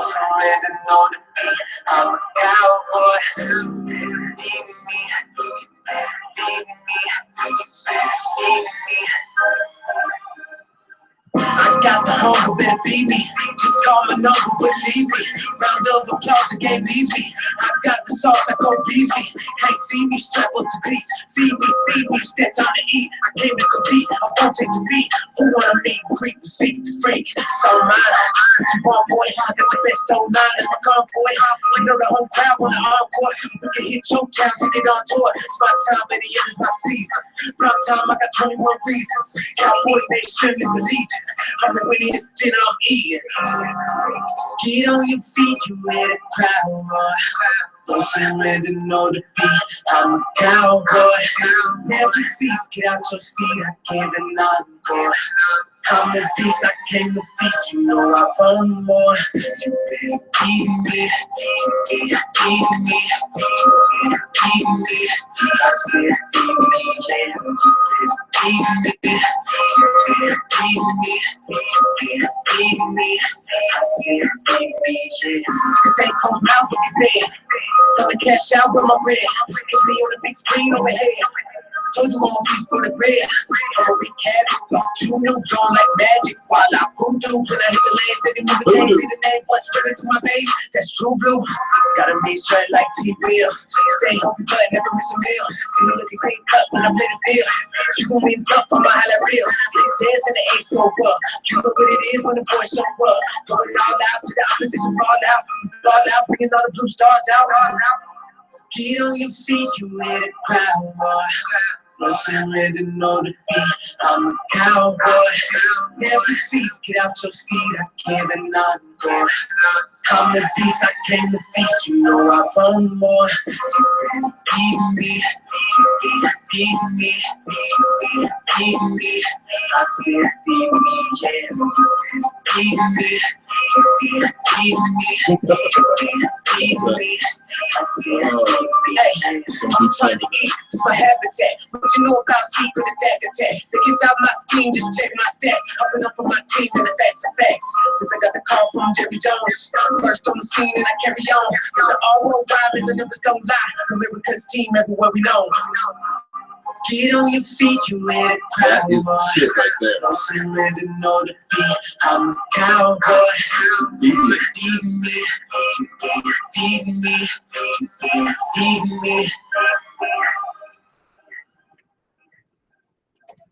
surrender, no defeat. I'm a cowboy. You better feed me. You better feed me. You better feed me. I got the hunger, better feed me. Just call my number, believe me. Round of applause, the game leaves me. I got the sauce, I go Beasley. Can't see me, strap up to peace. Feed me, it's that time to eat. I came to compete, I won't take defeat. Who wanna meet, greet, the seek, the free. It's all mine. You want boy, I got the best 09, that's my convoy. You know the whole crowd on the encore. We can hit your town, take it on tour. It's my time, baby, it is my season. Prime time, I got 21 reasons. Cowboys Nation is the legion. I'm the winniest dinner I'm eating. Get on your feet, you ready to cry. No surrender, no defeat. I'm a cowboy. Never cease, get out your seat. I can't deny the boy. I'm a beast, I came to feast. You know I want more. You better feed me. You better feed me. You better feed me. I said feed me, yeah. You better feed me. You better feed me. You better feed me. I said feed me, yeah. This ain't coming out with me bed. Gonna cash out with my bread. It's me on the big screen overhead. Told you I'm a piece for the bread. I'm a big habit. You knew drawn like magic. While I voodoo when I hit the land, steady moving, can't see the name, but straight into my veins. That's true blue. Gotta be straight like T-Bill. Stay healthy, but never miss a meal. See me looking clean up when I'm in the bill. You gon' be up, I'ma holla real. Dance in the ace smoke up. You know what it is when the boys show up. Going all out to the opposition, fall out, bringing all the blue stars out. Get on your feet, you ready to cry, boy. No surrender, no defeat. I'm a cowboy. Never cease, get out your seat. I can't deny the door. I'm a beast, I came to feast. You know I want more. You better feed me. You better feed me. You better feed me. I said feed me, yeah. You better feed me. You better feed me. You better feed me. I said feed me. Hey, I'm trying to eat. It's my habitat. What you know about secret attack? They get out my scheme, just check my stats. Up and up for my team, and the facts are facts. Since I got the call from Jerry Jones, first on the scene and I carry on. Cause the all world rhyme and the numbers don't lie. America's team everywhere we know. Get on your feet, you ready to cry. That is the shit right there. No surrender, no defeat. I'm a cowboy. You better feed me. You better feed me. You better feed me.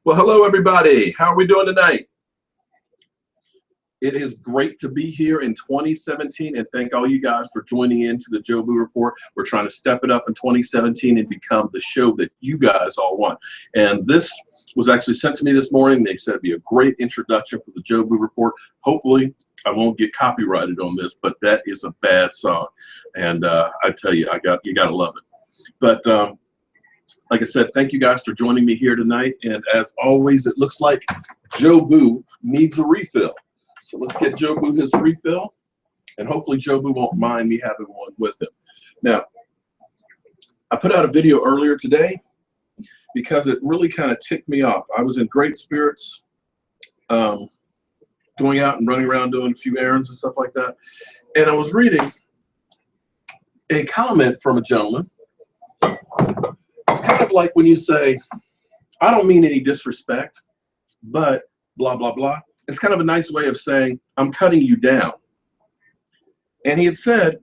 Well, hello, everybody. How are we doing tonight? It is great to be here in 2017, and thank all you guys for joining in to the Jobu Report. We're trying to step it up in 2017 and become the show that you guys all want. And this was actually sent to me this morning. They said it'd be a great introduction for the Jobu Report. Hopefully, I won't get copyrighted on this, but that is a bad song. And I tell you, you gotta love it. But like I said, thank you guys for joining me here tonight. And as always, it looks like Jobu needs a refill. So let's get Jobu his refill, and hopefully Jobu won't mind me having one with him. Now, I put out a video earlier today because it really kind of ticked me off. I was in great spirits, going out and running around doing a few errands and stuff like that. And I was reading a comment from a gentleman. It's kind of like when you say, I don't mean any disrespect, but blah, blah, blah. It's kind of a nice way of saying, I'm cutting you down. And he had said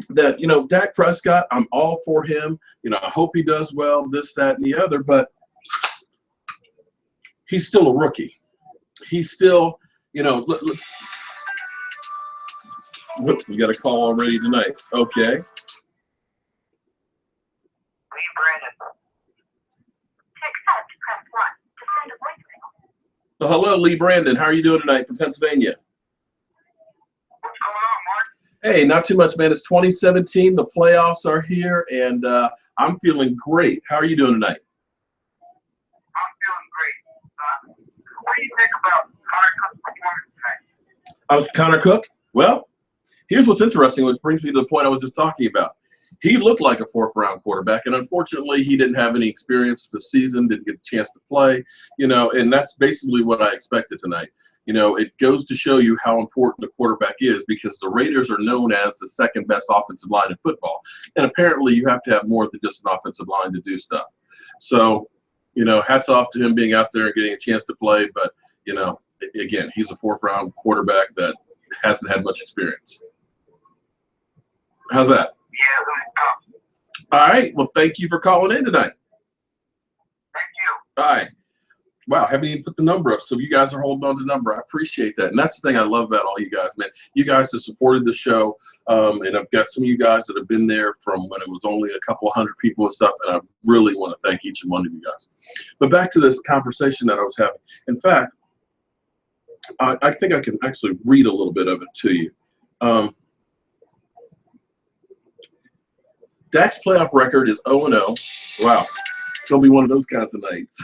that, you know, Dak Prescott, I'm all for him. You know, I hope he does well, this, that, and the other, but he's still a rookie. He's still, you know, we got a call already tonight. Okay. So hello, Lee Brandon. How are you doing tonight from Pennsylvania? What's going on, Mark? Hey, not too much, man. It's 2017. The playoffs are here, and I'm feeling great. How are you doing tonight? I'm feeling great. What do you think about Connor Cook's performance tonight? I was Connor Cook. Well, here's what's interesting, which brings me to the point I was just talking about. He looked like a fourth-round quarterback, and unfortunately, he didn't have any experience this season, didn't get a chance to play, you know, and that's basically what I expected tonight. You know, it goes to show you how important the quarterback is, because the Raiders are known as the second best offensive line in football. And apparently you have to have more than just an offensive line to do stuff. So, you know, hats off to him being out there and getting a chance to play. But, you know, again, he's a fourth-round quarterback that hasn't had much experience. How's that? Yeah, All right. Well, thank you for calling in tonight. thank you. All right. Wow, haven't even put the number up, so you guys are holding on to the number. I appreciate that. And that's the thing I love about all you guys, man. You guys have supported the show, and I've got some of you guys that have been there from when it was only a couple of hundred people and stuff, and I really want to thank each and one of you guys. But back to this conversation that I was having. In fact, I think I can actually read a little bit of it to you. Dak's playoff record is 0-0. Wow, it's going to be one of those kinds of nights.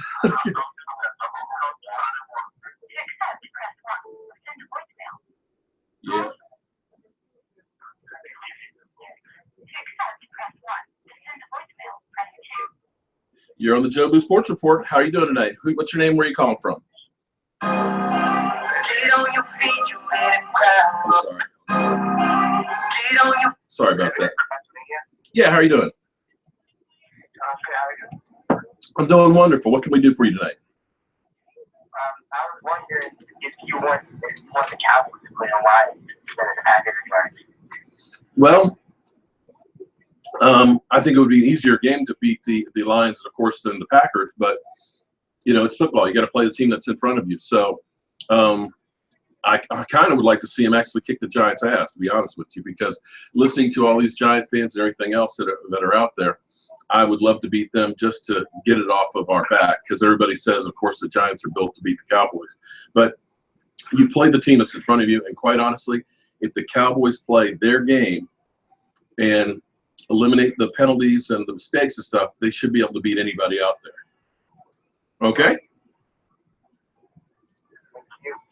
Yeah. You're on the Joe Boo Sports Report. How are you doing tonight? What's your name? Where are you calling from? Get on your feet, you let it cry. I'm sorry. Get on your Sorry about that. Yeah, how are you doing? I'm doing wonderful. What can we do for you tonight? I was wondering if you want the Cowboys to play a lot instead of the Packers, right? Well, I think it would be an easier game to beat the Lions, of course, than the Packers. But, you know, it's football. You got to play the team that's in front of you. So I kind of would like to see him actually kick the Giants' ass, to be honest with you, because listening to all these Giant fans and everything else that are out there, I would love to beat them just to get it off of our back, because everybody says, of course, the Giants are built to beat the Cowboys. But you play the team that's in front of you, and quite honestly, if the Cowboys play their game and eliminate the penalties and the mistakes and stuff, they should be able to beat anybody out there. Okay?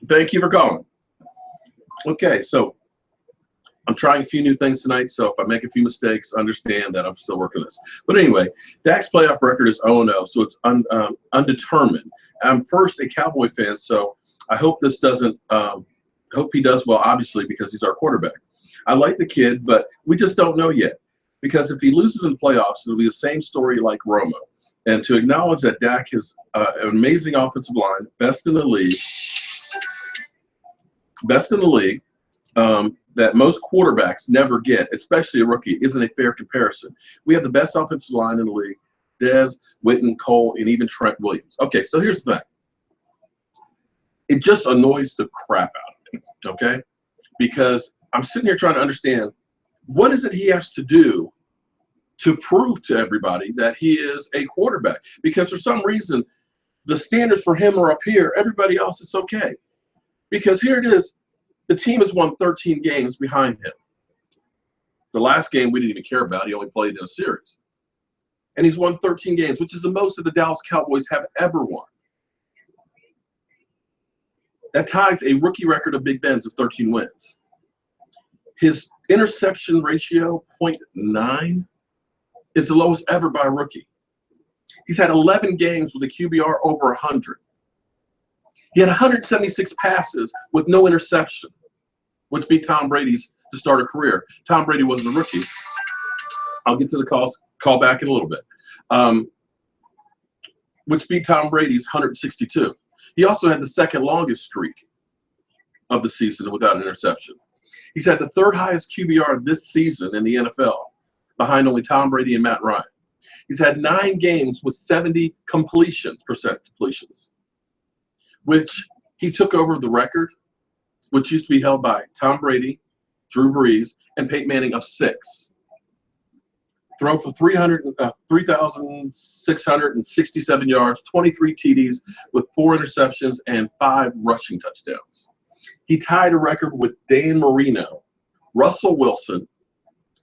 Thank you for calling. Okay, so I'm trying a few new things tonight, so if I make a few mistakes, understand that I'm still working this. But anyway, Dak's playoff record is 0-0, so it's undetermined. I'm first a Cowboy fan, so I hope this doesn't hope he does well, obviously, because he's our quarterback. I like the kid, but we just don't know yet. Because if he loses in playoffs, it'll be the same story like Romo. And to acknowledge that Dak has an amazing offensive line, best in the league, that most quarterbacks never get, especially a rookie, isn't a fair comparison. We have the best offensive line in the league: Dez, Witten, Cole, and even Trent Williams. Okay, so here's the thing. It just annoys the crap out of me, okay? Because I'm sitting here trying to understand, what is it he has to do to prove to everybody that he is a quarterback? Because for some reason, the standards for him are up here. Everybody else, it's okay. Because here it is. The team has won 13 games behind him. The last game we didn't even care about. He only played in a series. And he's won 13 games, which is the most that the Dallas Cowboys have ever won. That ties a rookie record of Big Ben's of 13 wins. His interception ratio, 0.9, is the lowest ever by a rookie. He's had 11 games with a QBR over 100. He had 176 passes with no interception, which beat Tom Brady's to start a career. Tom Brady wasn't a rookie. I'll get to the call back in a little bit. Which beat Tom Brady's 162. He also had the second longest streak of the season without an interception. He's had the third highest QBR this season in the NFL, behind only Tom Brady and Matt Ryan. He's had 9 games with 70% completions, which he took over the record, which used to be held by Tom Brady, Drew Brees, and Peyton Manning of 6. Thrown for 3,667 yards, 23 TDs with 4 interceptions and 5 rushing touchdowns. He tied a record with Dan Marino, Russell Wilson,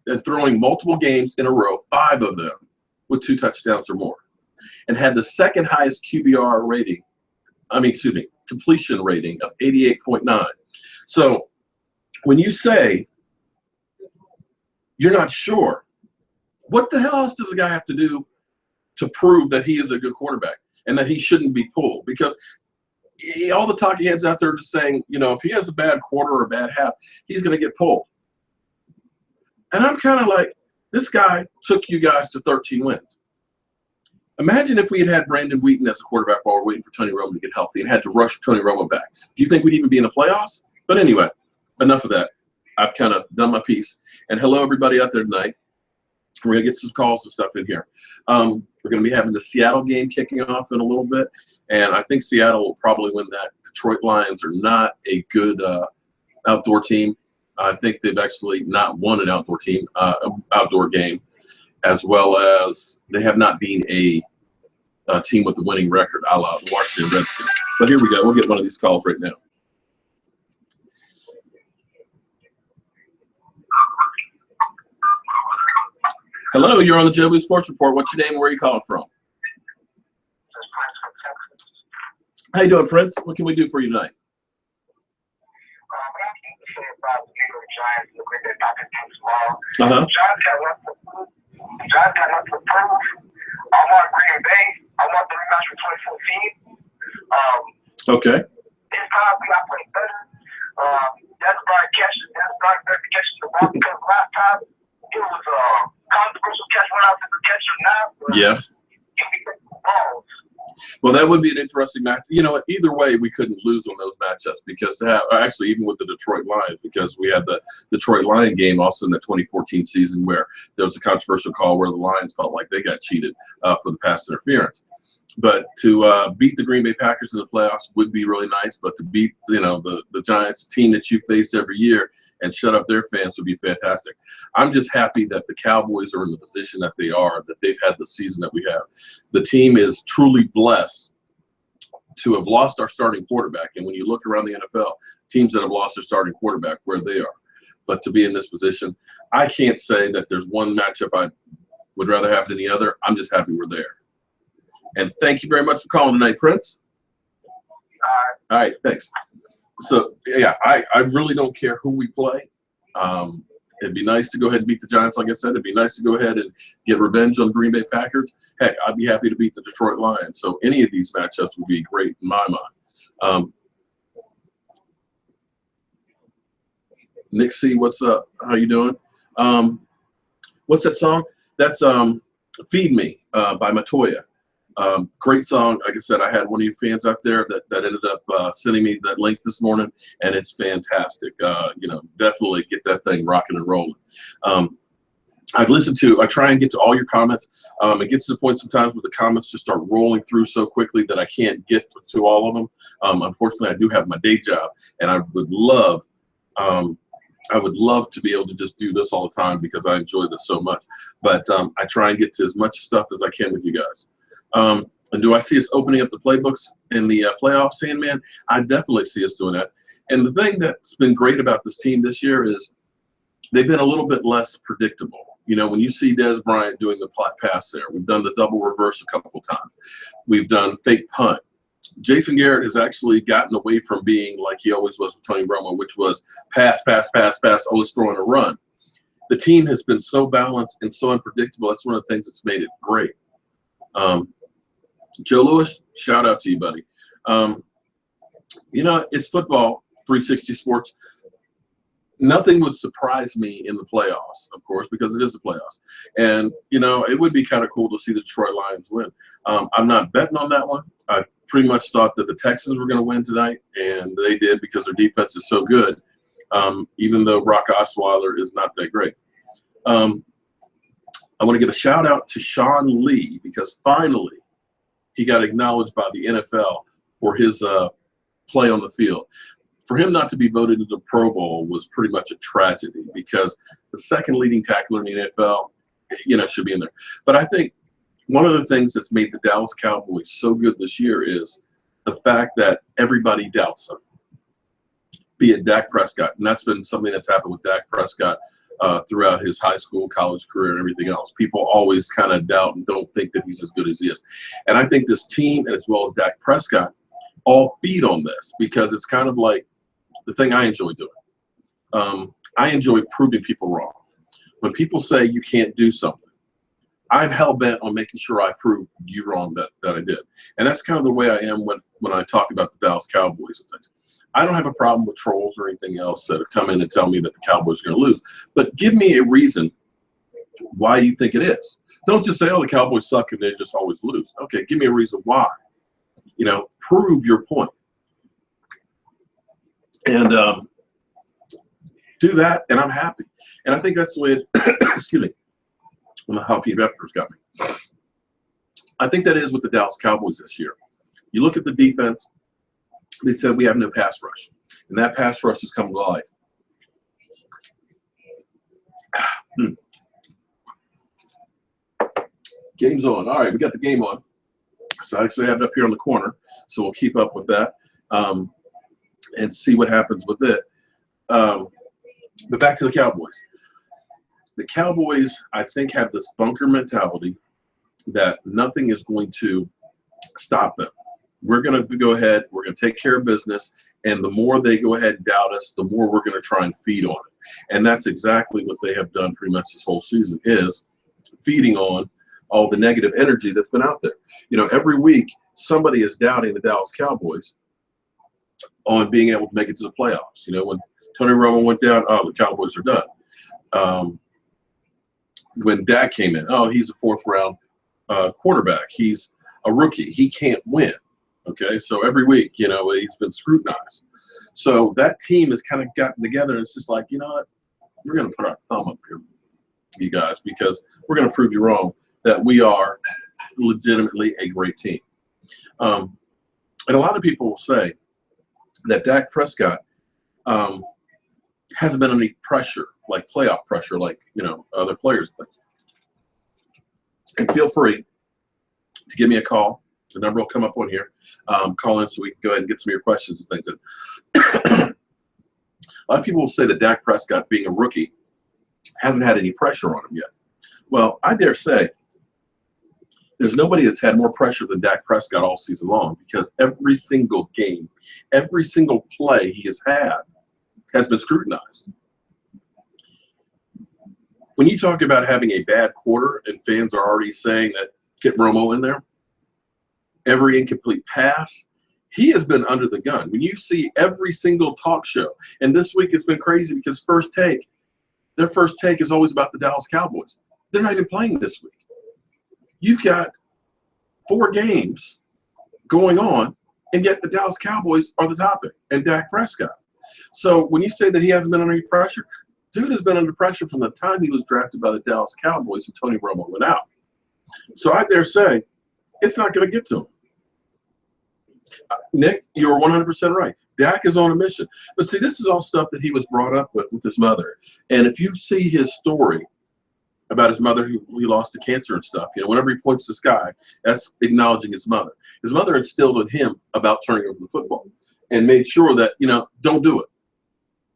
and throwing multiple games in a row, 5 of them with 2 touchdowns or more, and had the second highest completion rating of 88.9. So when you say you're not sure, what the hell else does a guy have to do to prove that he is a good quarterback and that he shouldn't be pulled? Because all the talking heads out there are just saying, you know, if he has a bad quarter or a bad half, he's going to get pulled. And I'm kind of like, this guy took you guys to 13 wins. Imagine if we had Brandon Wheaton as a quarterback while we're waiting for Tony Romo to get healthy and had to rush Tony Romo back. Do you think we'd even be in the playoffs? But anyway, enough of that. I've kind of done my piece. And hello, everybody out there tonight. We're going to get some calls and stuff in here. We're going to be having the Seattle game kicking off in a little bit. And I think Seattle will probably win that. Detroit Lions are not a good outdoor team. I think they've actually not won an outdoor game, as well as they have not been a team with a winning record, a la Washington Redskins. So here we go. We'll get one of these calls right now. Hello, you're on the Joe Blue Sports Report. What's your name and where are you calling from? How you doing, Prince? What can we do for you tonight? Giants got left to prove. I want Green Bay. I want the rematch for 2014. Okay. This time we got to play better. That's Bryant catches the ball because last time it was a controversial catch went out to the catcher now. Yeah. Balls. Well, that would be an interesting match. You know, either way, we couldn't lose on those matchups because actually, even with the Detroit Lions, because we had the Detroit Lion game also in the 2014 season where there was a controversial call where the Lions felt like they got cheated for the pass interference. But to beat the Green Bay Packers in the playoffs would be really nice. But to beat, you know, the Giants team that you face every year and shut up their fans would be fantastic. I'm just happy that the Cowboys are in the position that they are, that they've had the season that we have. The team is truly blessed to have lost our starting quarterback. And when you look around the NFL, teams that have lost their starting quarterback, where they are. But to be in this position, I can't say that there's one matchup I would rather have than the other. I'm just happy we're there. And thank you very much for calling tonight, Prince. All right, thanks. So, yeah, I really don't care who we play. It'd be nice to go ahead and beat the Giants, like I said. It'd be nice to go ahead and get revenge on the Green Bay Packers. Heck, I'd be happy to beat the Detroit Lions. So any of these matchups would be great in my mind. Nick C., what's up? How you doing? What's that song? That's Feed Me by Matoya. Great song. Like I said, I had one of you fans out there that ended up sending me that link this morning, and it's fantastic. You know, definitely get that thing rocking and rolling. I try and get to all your comments. It gets to the point sometimes where the comments just start rolling through so quickly that I can't get to all of them. Unfortunately, I do have my day job, and I would love to be able to just do this all the time because I enjoy this so much. But I try and get to as much stuff as I can with you guys. And do I see us opening up the playbooks in the playoffs, Sandman? I definitely see us doing that. And the thing that's been great about this team this year is they've been a little bit less predictable. You know, when you see Dez Bryant doing the pass there, we've done the double reverse a couple times. We've done fake punt. Jason Garrett has actually gotten away from being like he always was with Tony Romo, which was pass, always throwing a run. The team has been so balanced and so unpredictable. That's one of the things that's made it great. Joe Lewis, shout out to you, buddy. You know, it's football, 360 sports. Nothing would surprise me in the playoffs, of course, because it is the playoffs. And, you know, it would be kind of cool to see the Detroit Lions win. I'm not betting on that one. I pretty much thought that the Texans were going to win tonight, and they did because their defense is so good, even though Brock Osweiler is not that great. I want to give a shout out to Sean Lee because finally he got acknowledged by the NFL for his play on the field. For him not to be voted into the Pro Bowl was pretty much a tragedy because the second leading tackler in the NFL, you know, should be in there. But I think one of the things that's made the Dallas Cowboys so good this year is the fact that everybody doubts them, be it Dak Prescott. And that's been something that's happened with Dak Prescott throughout his high school, college career, and everything else. People always kind of doubt and don't think that he's as good as he is. And I think this team, as well as Dak Prescott, all feed on this because it's kind of like the thing I enjoy doing. I enjoy proving people wrong. When people say you can't do something, I'm hell-bent on making sure I prove you wrong that I did. And that's kind of the way I am when I talk about the Dallas Cowboys and things. I don't have a problem with trolls or anything else that come in and tell me that the Cowboys are going to lose. But give me a reason why you think it is. Don't just say, oh, the Cowboys suck and they just always lose. Okay, give me a reason why. Prove your point. And do that, and I'm happy. And I think that's the way it, excuse me, how Pete Epper's got me. I think that is with the Dallas Cowboys this year. You look at the defense, they said we have no pass rush, and that pass rush has come to life. Game's on. All right, we got the game on. So I actually have it up here on the corner, so we'll keep up with that and see what happens with it. But back to the Cowboys. The Cowboys, I think, have this bunker mentality that nothing is going to stop them. We're going to go ahead, we're going to take care of business, and the more they go ahead and doubt us, the more we're going to try and feed on it. And that's exactly what they have done pretty much this whole season, is feeding on all the negative energy that's been out there. Every week, somebody is doubting the Dallas Cowboys on being able to make it to the playoffs. When Tony Romo went down, oh, the Cowboys are done. When Dak came in, oh, he's a fourth-round quarterback. He's a rookie. He can't win. Okay, so every week, he's been scrutinized. So that team has kind of gotten together, and it's just like, you know what? We're going to put our thumb up here, you guys, because we're going to prove you wrong that we are legitimately a great team. And a lot of people will say that Dak Prescott hasn't been under any pressure, like playoff pressure, like other players. And feel free to give me a call. The number will come up on here. Call in so we can go ahead and get some of your questions and things. A lot of people will say that Dak Prescott, being a rookie, hasn't had any pressure on him yet. Well, I dare say there's nobody that's had more pressure than Dak Prescott all season long, because every single game, every single play he has had has been scrutinized. When you talk about having a bad quarter and fans are already saying that get Romo in there, every incomplete pass, he has been under the gun. When you see every single talk show, and this week it's been crazy because their first take is always about the Dallas Cowboys. They're not even playing this week. You've got 4 games going on, and yet the Dallas Cowboys are the topic, and Dak Prescott. So when you say that he hasn't been under any pressure, dude has been under pressure from the time he was drafted by the Dallas Cowboys and Tony Romo went out. So I dare say it's not going to get to him. Nick, you're 100% right. Dak is on a mission. But see, this is all stuff that he was brought up with his mother. And if you see his story about his mother, he lost to cancer and stuff, whenever he points to the sky, that's acknowledging his mother. His mother instilled in him about turning over the football and made sure that, don't do it.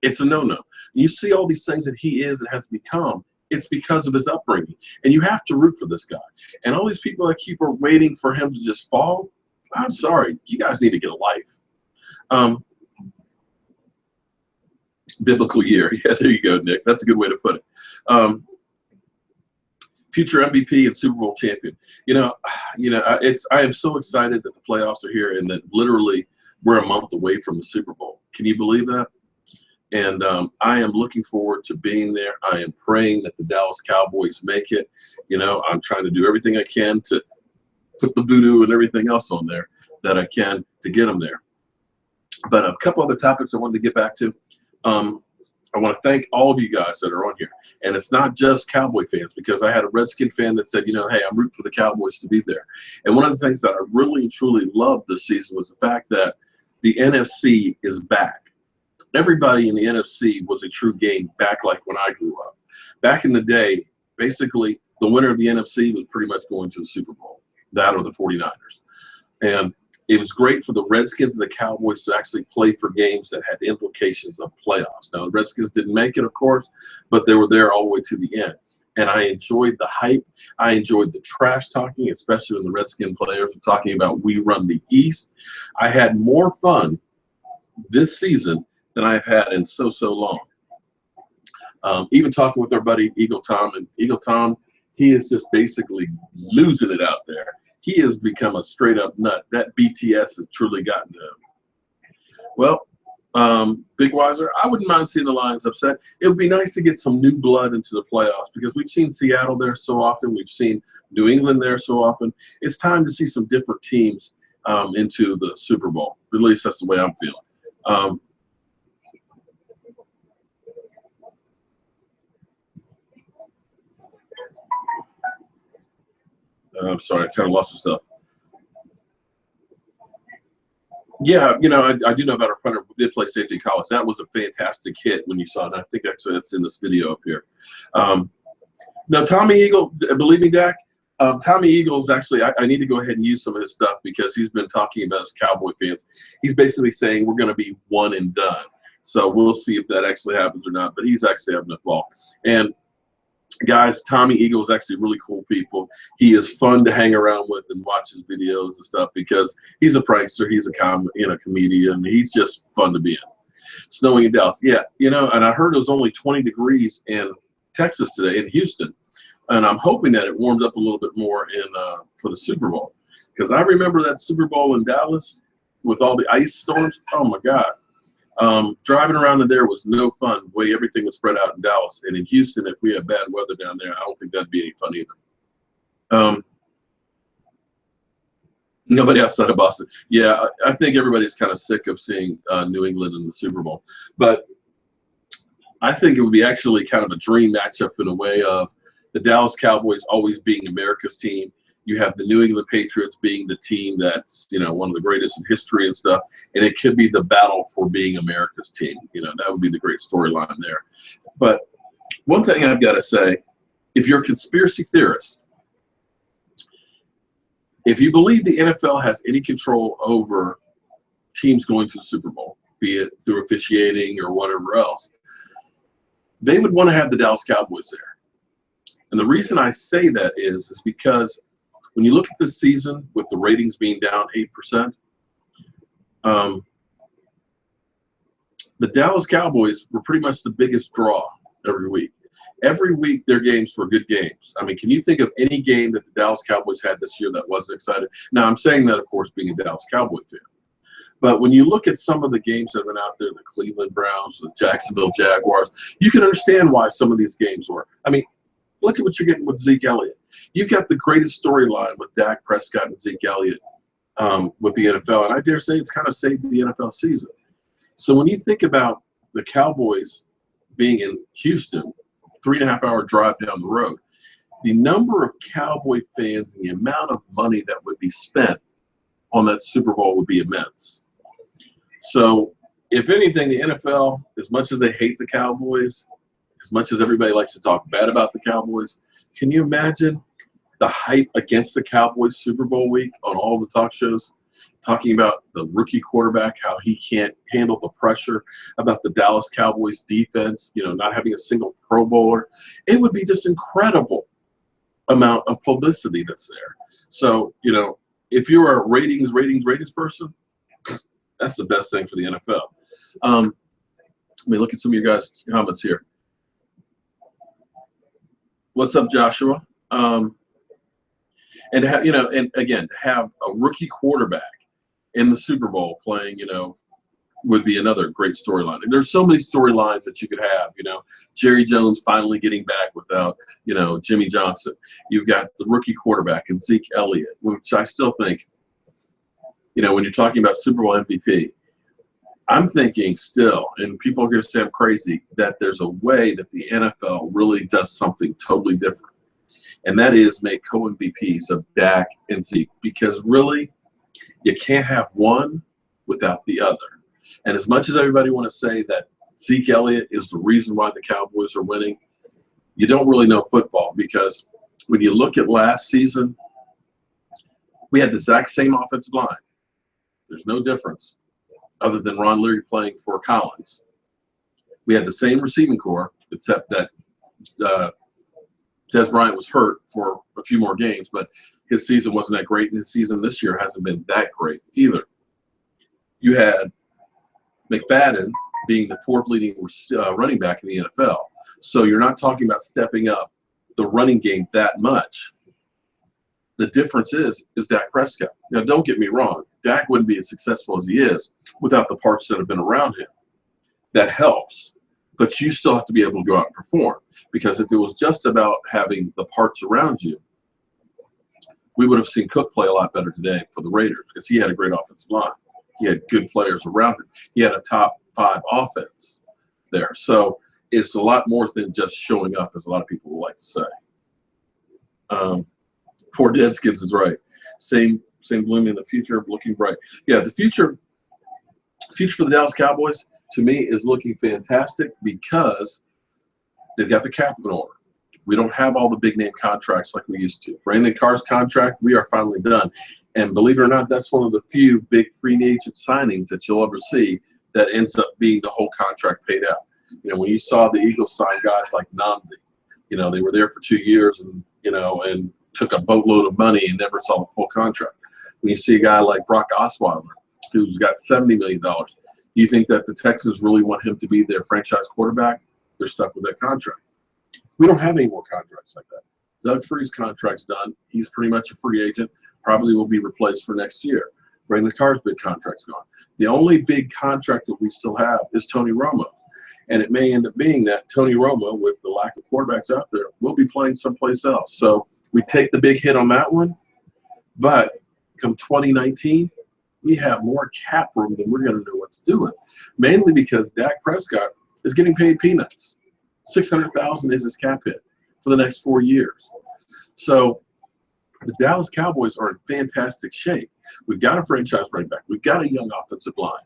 It's a no-no. You see all these things that he is and has become, it's because of his upbringing. And you have to root for this guy. And all these people that keep waiting for him to just fall, I'm sorry, you guys need to get a life. Biblical year. Yeah, there you go, Nick. That's a good way to put it. Future MVP and Super Bowl champion. I am so excited that the playoffs are here and that literally we're a month away from the Super Bowl. Can you believe that? And I am looking forward to being there. I am praying that the Dallas Cowboys make it. I'm trying to do everything I can to put the voodoo and everything else on there that I can to get them there. But a couple other topics I wanted to get back to. I want to thank all of you guys that are on here. And it's not just Cowboy fans, because I had a Redskin fan that said, hey, I'm rooting for the Cowboys to be there. And one of the things that I really and truly loved this season was the fact that the NFC is back. Everybody in the NFC was a true game back like when I grew up. Back in the day, basically, the winner of the NFC was pretty much going to the Super Bowl, that or the 49ers. And it was great for the Redskins and the Cowboys to actually play for games that had implications of playoffs. Now, the Redskins didn't make it, of course, but they were there all the way to the end. And I enjoyed the hype. I enjoyed the trash talking, especially when the Redskin players were talking about we run the East. I had more fun this season than I've had in so long. Even talking with our buddy Eagle Tom, and Eagle Tom, he is just basically losing it out there. He has become a straight up nut. That BTS has truly gotten to him. Well, Big Wiser, I wouldn't mind seeing the Lions upset. It would be nice to get some new blood into the playoffs because we've seen Seattle there so often. We've seen New England there so often. It's time to see some different teams into the Super Bowl. At least that's the way I'm feeling. I'm sorry, I kind of lost myself. Yeah, you know, I do know about our punter who did play safety in college. That was a fantastic hit when you saw it. I think actually that's in this video up here. Now, Tommy Eagle, believe me, Dak, Tommy Eagle's actually, I need to go ahead and use some of his stuff because he's been talking about his Cowboy fans. He's basically saying we're going to be one and done. So we'll see if that actually happens or not. But he's actually having a ball. And guys, Tommy Eagle is actually really cool people. He is fun to hang around with and watch his videos and stuff because he's a prankster, he's a comedian. He's just fun to be in. Snowing in Dallas, yeah, you know. And I heard it was only 20 degrees in Texas today, in Houston, and I'm hoping that it warms up a little bit more in for the Super Bowl because I remember that Super Bowl in Dallas with all the ice storms. Oh my God. Driving around in there was no fun the way everything was spread out in Dallas. And in Houston, if we have bad weather down there, I don't think that'd be any fun either. Nobody outside of Boston. Yeah, I think everybody's kind of sick of seeing New England in the Super Bowl. But I think it would be actually kind of a dream matchup in a way of the Dallas Cowboys always being America's team. You have the New England Patriots being the team that's, you know, one of the greatest in history and stuff. And it could be the battle for being America's team. You know, that would be the great storyline there. But one thing I've got to say, if you're a conspiracy theorist, if you believe the NFL has any control over teams going to the Super Bowl, be it through officiating or whatever else, they would want to have the Dallas Cowboys there. And the reason I say that is because when you look at this season with the ratings being down 8%, the Dallas Cowboys were pretty much the biggest draw every week. Every week their games were good games. I mean, can you think of any game that the Dallas Cowboys had this year that wasn't exciting? Now, I'm saying that, of course, being a Dallas Cowboy fan. But when you look at some of the games that have been out there, the Cleveland Browns, the Jacksonville Jaguars, you can understand why some of these games were. I mean, look at what you're getting with Zeke Elliott. You've got the greatest storyline with Dak Prescott and Zeke Elliott with the NFL, and I dare say it's kind of saved the NFL season. So when you think about the Cowboys being in Houston, 3.5-hour drive down the road, the number of Cowboy fans and the amount of money that would be spent on that Super Bowl would be immense. So if anything, the NFL, as much as they hate the Cowboys, as much as everybody likes to talk bad about the Cowboys, can you imagine the hype against the Cowboys Super Bowl week on all the talk shows, talking about the rookie quarterback, how he can't handle the pressure, about the Dallas Cowboys defense, you know, not having a single Pro Bowler. It would be just incredible amount of publicity that's there. So, you know, if you're a ratings person, that's the best thing for the NFL. Let me look at some of your guys' comments here. What's up, Joshua? And have, you know, and again, have a rookie quarterback in the Super Bowl playing, you know, would be another great storyline. And there's so many storylines that you could have, you know, Jerry Jones finally getting back without, you know, Jimmy Johnson. You've got the rookie quarterback and Zeke Elliott, which I still think, you know, when you're talking about Super Bowl MVP, I'm thinking still, and people are going to say I'm crazy, that there's a way that the NFL really does something totally different. And that is make co-MVPs of Dak and Zeke, because really, you can't have one without the other. And as much as everybody want to say that Zeke Elliott is the reason why the Cowboys are winning, you don't really know football, because when you look at last season, we had the exact same offensive line. There's no difference other than Ron Leary playing for Collins. We had the same receiving core, except that Dez Bryant was hurt for a few more games, but his season wasn't that great, and his season this year hasn't been that great either. You had McFadden being the fourth leading running back in the NFL. So you're not talking about stepping up the running game that much. The difference is Dak Prescott. Now, don't get me wrong. Dak wouldn't be as successful as he is without the parts that have been around him. That helps. But you still have to be able to go out and perform. Because if it was just about having the parts around you, we would have seen Cook play a lot better today for the Raiders because he had a great offensive line. He had good players around him. He had a top 5 offense there. So it's a lot more than just showing up, as a lot of people would like to say. Poor Deadskins is right. Same bloom in the future, looking bright. Yeah, the future for the Dallas Cowboys, to me, is looking fantastic because they've got the cap in order. We don't have all the big name contracts like we used to. Brandon Carr's contract, we are finally done. And believe it or not, that's one of the few big free agent signings that you'll ever see that ends up being the whole contract paid out. You know, when you saw the Eagles sign guys like Namdi, you know, they were there for 2 years and, you know, and took a boatload of money and never saw the full contract. When you see a guy like Brock Osweiler, who's got $70 million, do you think that the Texans really want him to be their franchise quarterback? They're stuck with that contract. We don't have any more contracts like that. Doug Free's contract's done. He's pretty much a free agent. Probably will be replaced for next year. Brandon Carr's big contract's gone. The only big contract that we still have is Tony Romo's. And it may end up being that Tony Romo, with the lack of quarterbacks out there, will be playing someplace else. So we take the big hit on that one. But come 2019, we have more cap room than we're going to know what to do with. Mainly because Dak Prescott is getting paid peanuts. $600,000 is his cap hit for the next 4 years. So the Dallas Cowboys are in fantastic shape. We've got a franchise running back. We've got a young offensive line.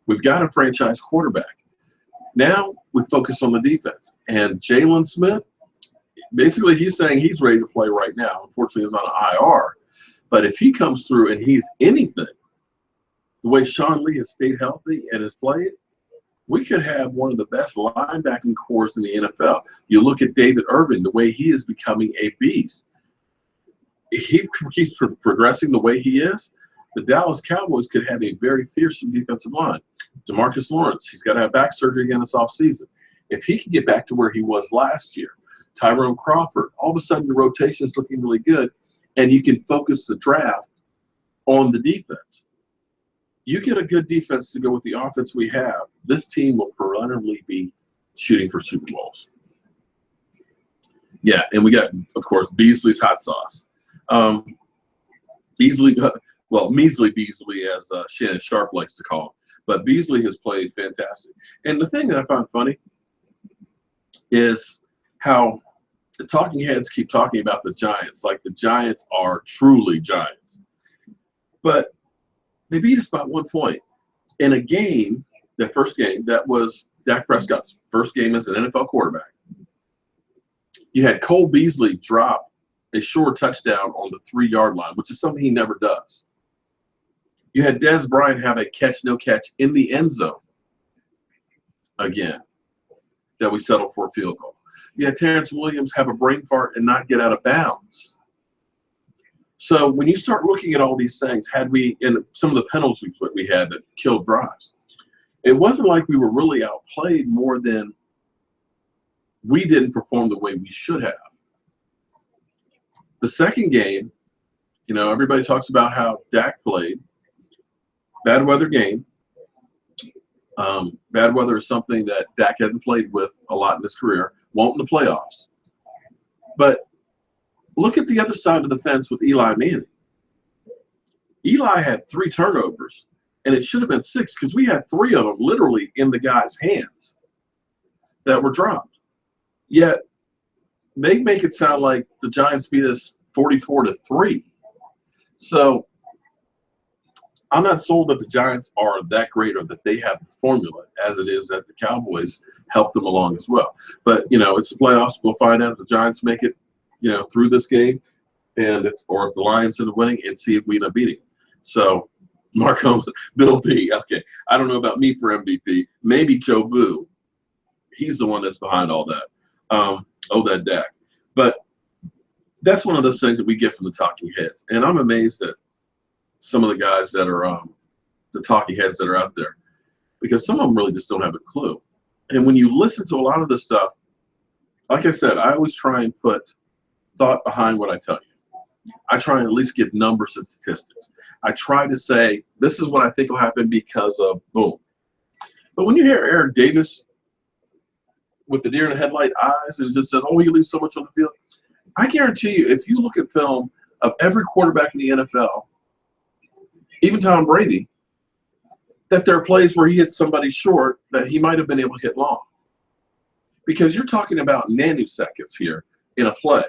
We've got a franchise quarterback. Now we focus on the defense. And Jalen Smith, basically he's saying he's ready to play right now. Unfortunately, he's on an IR. But if he comes through and he's anything, the way Sean Lee has stayed healthy and has played, we could have one of the best linebacking corps in the NFL. You look at David Irving, the way he is becoming a beast. He keeps progressing the way he is. The Dallas Cowboys could have a very fearsome defensive line. DeMarcus Lawrence, he's got to have back surgery again this offseason. If he can get back to where he was last year, Tyrone Crawford, all of a sudden the rotation is looking really good, and you can focus the draft on the defense. You get a good defense to go with the offense we have, this team will perennially be shooting for Super Bowls. Yeah, and we got, of course, Beasley's hot sauce. Measly Beasley, as Shannon Sharp likes to call him. But Beasley has played fantastic. And the thing that I find funny is how the talking heads keep talking about the Giants, like the Giants are truly Giants. But they beat us by 1 point in a game, that first game, that was Dak Prescott's first game as an NFL quarterback. You had Cole Beasley drop a short touchdown on the 3-yard line, which is something he never does. You had Dez Bryant have a no catch in the end zone again that we settled for a field goal. You had Terrence Williams have a brain fart and not get out of bounds. So when you start looking at all these things, and some of the penalties we had that killed drives, it wasn't like we were really outplayed more than we didn't perform the way we should have. The second game, you know, everybody talks about how Dak played. Bad weather game. Bad weather is something that Dak hasn't played with a lot in his career, won't in the playoffs. But look at the other side of the fence with Eli Manning. Eli had 3 turnovers, and it should have been 6 because we had 3 of them literally in the guy's hands that were dropped. Yet they make it sound like the Giants beat us 44-3. So I'm not sold that the Giants are that great or that they have the formula, as it is that the Cowboys helped them along as well. But, you know, it's the playoffs. We'll find out if the Giants make it, you know, through this game, or if the Lions end up winning, and see if we end up beating. So, Mark Holmes, Bill B. Okay, I don't know about me for MVP. Maybe Joe Boo. He's the one that's behind all that. That Dak. But that's one of those things that we get from the talking heads. And I'm amazed at some of the guys that are the talking heads that are out there, because some of them really just don't have a clue. And when you listen to a lot of this stuff, like I said, I always try and put thought behind what I tell you. I try and at least give numbers and statistics. I try to say, this is what I think will happen because of boom. But when you hear Eric Davis with the deer in the headlight eyes and just says, oh, you leave so much on the field, I guarantee you, if you look at film of every quarterback in the NFL, even Tom Brady, that there are plays where he hits somebody short that he might have been able to hit long. Because you're talking about nanoseconds here in a play.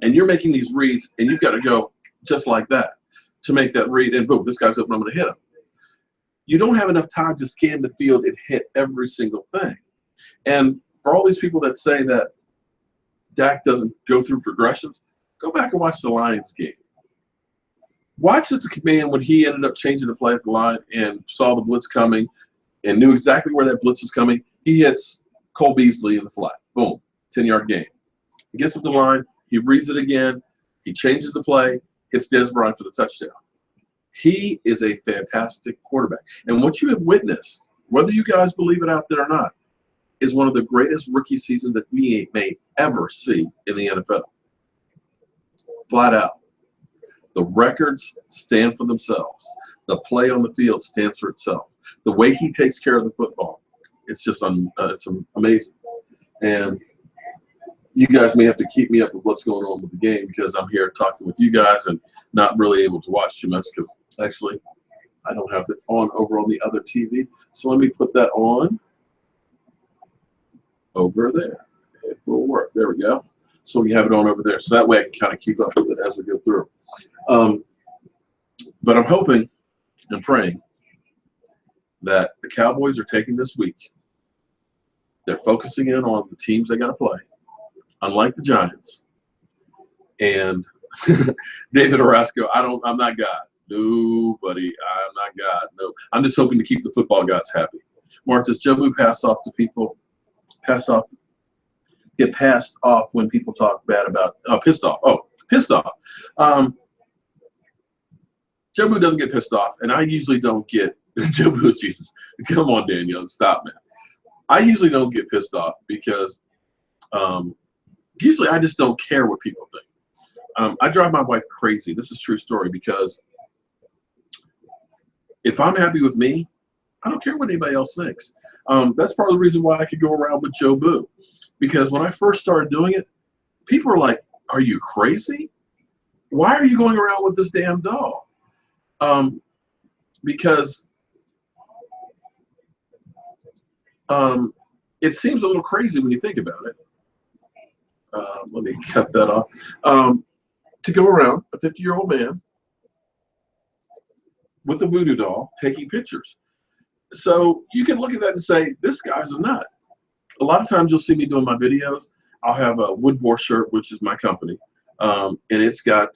And you're making these reads, and you've got to go just like that to make that read, and boom, this guy's open, I'm going to hit him. You don't have enough time to scan the field and hit every single thing. And for all these people that say that Dak doesn't go through progressions, go back and watch the Lions game. Watch at the command when he ended up changing the play at the line and saw the blitz coming and knew exactly where that blitz was coming. He hits Cole Beasley in the flat. Boom, 10-yard gain. He gets up the line. He reads it again. He changes the play, hits Dez Bryant for the touchdown. He is a fantastic quarterback. And what you have witnessed, whether you guys believe it out there or not, is one of the greatest rookie seasons that we may ever see in the NFL. Flat out. The records stand for themselves. The play on the field stands for itself. The way he takes care of the football, it's just it's amazing. And you guys may have to keep me up with what's going on with the game because I'm here talking with you guys and not really able to watch too much because actually I don't have it on over on the other TV. So let me put that on over there. It will work. There we go. So we have it on over there. So that way I can kind of keep up with it as we go through. But I'm hoping and praying that the Cowboys are taking this week. They're focusing in on the teams they got to play, unlike the Giants. And David Orozco, I'm not God. No, buddy, I'm not God. No, I'm just hoping to keep the football guys happy. Mark, does Jobu get passed off when people talk bad about pissed off? Oh, pissed off. Jobu doesn't get pissed off, and I usually don't get Jobu's Jesus. Come on, Daniel, stop, man. I usually don't get pissed off because usually I just don't care what people think. I drive my wife crazy. This is a true story because if I'm happy with me, I don't care what anybody else thinks. That's part of the reason why I could go around with Jobu. Because when I first started doing it, people were like, are you crazy? Why are you going around with this damn doll? Because it seems a little crazy when you think about it. Let me cut that off. To go around a 50-year-old man with a voodoo doll taking pictures. So you can look at that and say, this guy's a nut. A lot of times you'll see me doing my videos. I'll have a Woodmore shirt, which is my company, and it's got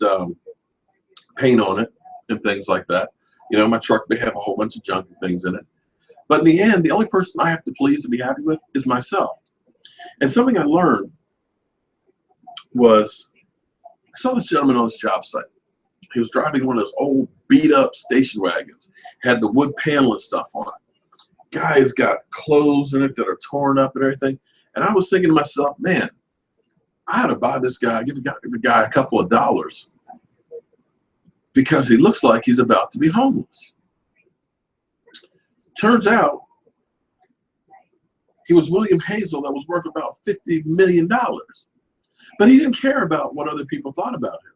paint on it and things like that. You know, my truck may have a whole bunch of junk and things in it. But in the end, the only person I have to please and be happy with is myself. And something I learned was I saw this gentleman on his job site. He was driving one of those old beat-up station wagons, had the wood panel and stuff on it. Guy's got clothes in it that are torn up and everything. And I was thinking to myself, man, I ought to buy this guy, give the guy a couple of dollars because he looks like he's about to be homeless. Turns out he was William Hazel that was worth about $50 million. But he didn't care about what other people thought about him.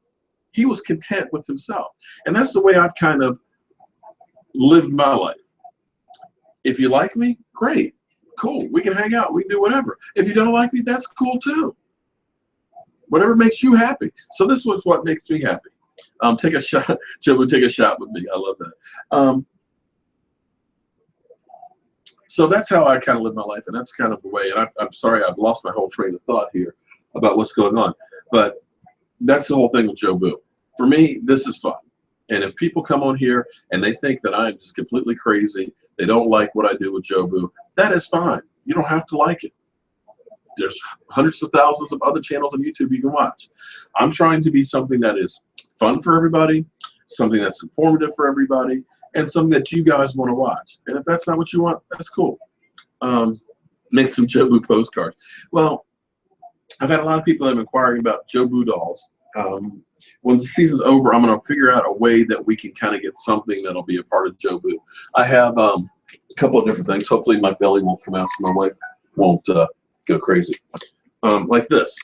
He was content with himself. And that's the way I've kind of lived my life. If you like me, great, cool. We can hang out. We can do whatever. If you don't like me, that's cool too. Whatever makes you happy. So this was what makes me happy. Take a shot. Joe would take a shot with me. I love that. So that's how I kind of live my life, and that's kind of the way. And I'm sorry, I've lost my whole train of thought here about what's going on. But that's the whole thing with Jobu. For me, this is fun. And if people come on here and they think that I'm just completely crazy, they don't like what I do with Jobu, that is fine. You don't have to like it. There's hundreds of thousands of other channels on YouTube you can watch. I'm trying to be something that is fun for everybody, something that's informative for everybody, and something that you guys want to watch. And if that's not what you want, that's cool. Make some Jobu postcards. Well, I've had a lot of people that have been inquiring about Jobu dolls. When the season's over, I'm going to figure out a way that we can kind of get something that'll be a part of Jobu. I have a couple of different things. Hopefully my belly won't come out so my wife won't go crazy. Like this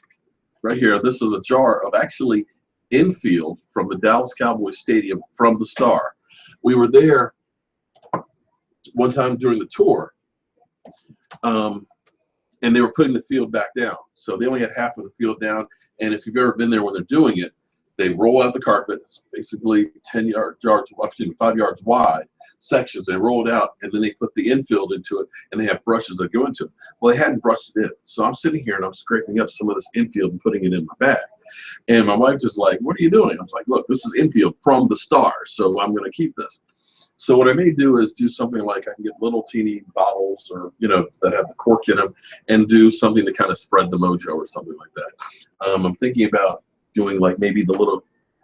right here. This is a jar of actually infield from the Dallas Cowboys Stadium from the Star. We were there one time during the tour, and they were putting the field back down. So they only had half of the field down. And if you've ever been there when they're doing it, they roll out the carpet. It's basically 5 yards wide sections. They roll it out, and then they put the infield into it, and they have brushes that go into it. Well, they hadn't brushed it in. So I'm sitting here, and I'm scraping up some of this infield and putting it in my bag. And my wife is like, "What are you doing?" I was like, "Look, this is infield from the Star, so I'm going to keep this." So what I may do is do something like I can get little teeny bottles or, that have the cork in them and do something to kind of spread the mojo or something like that. I'm thinking about doing like maybe the little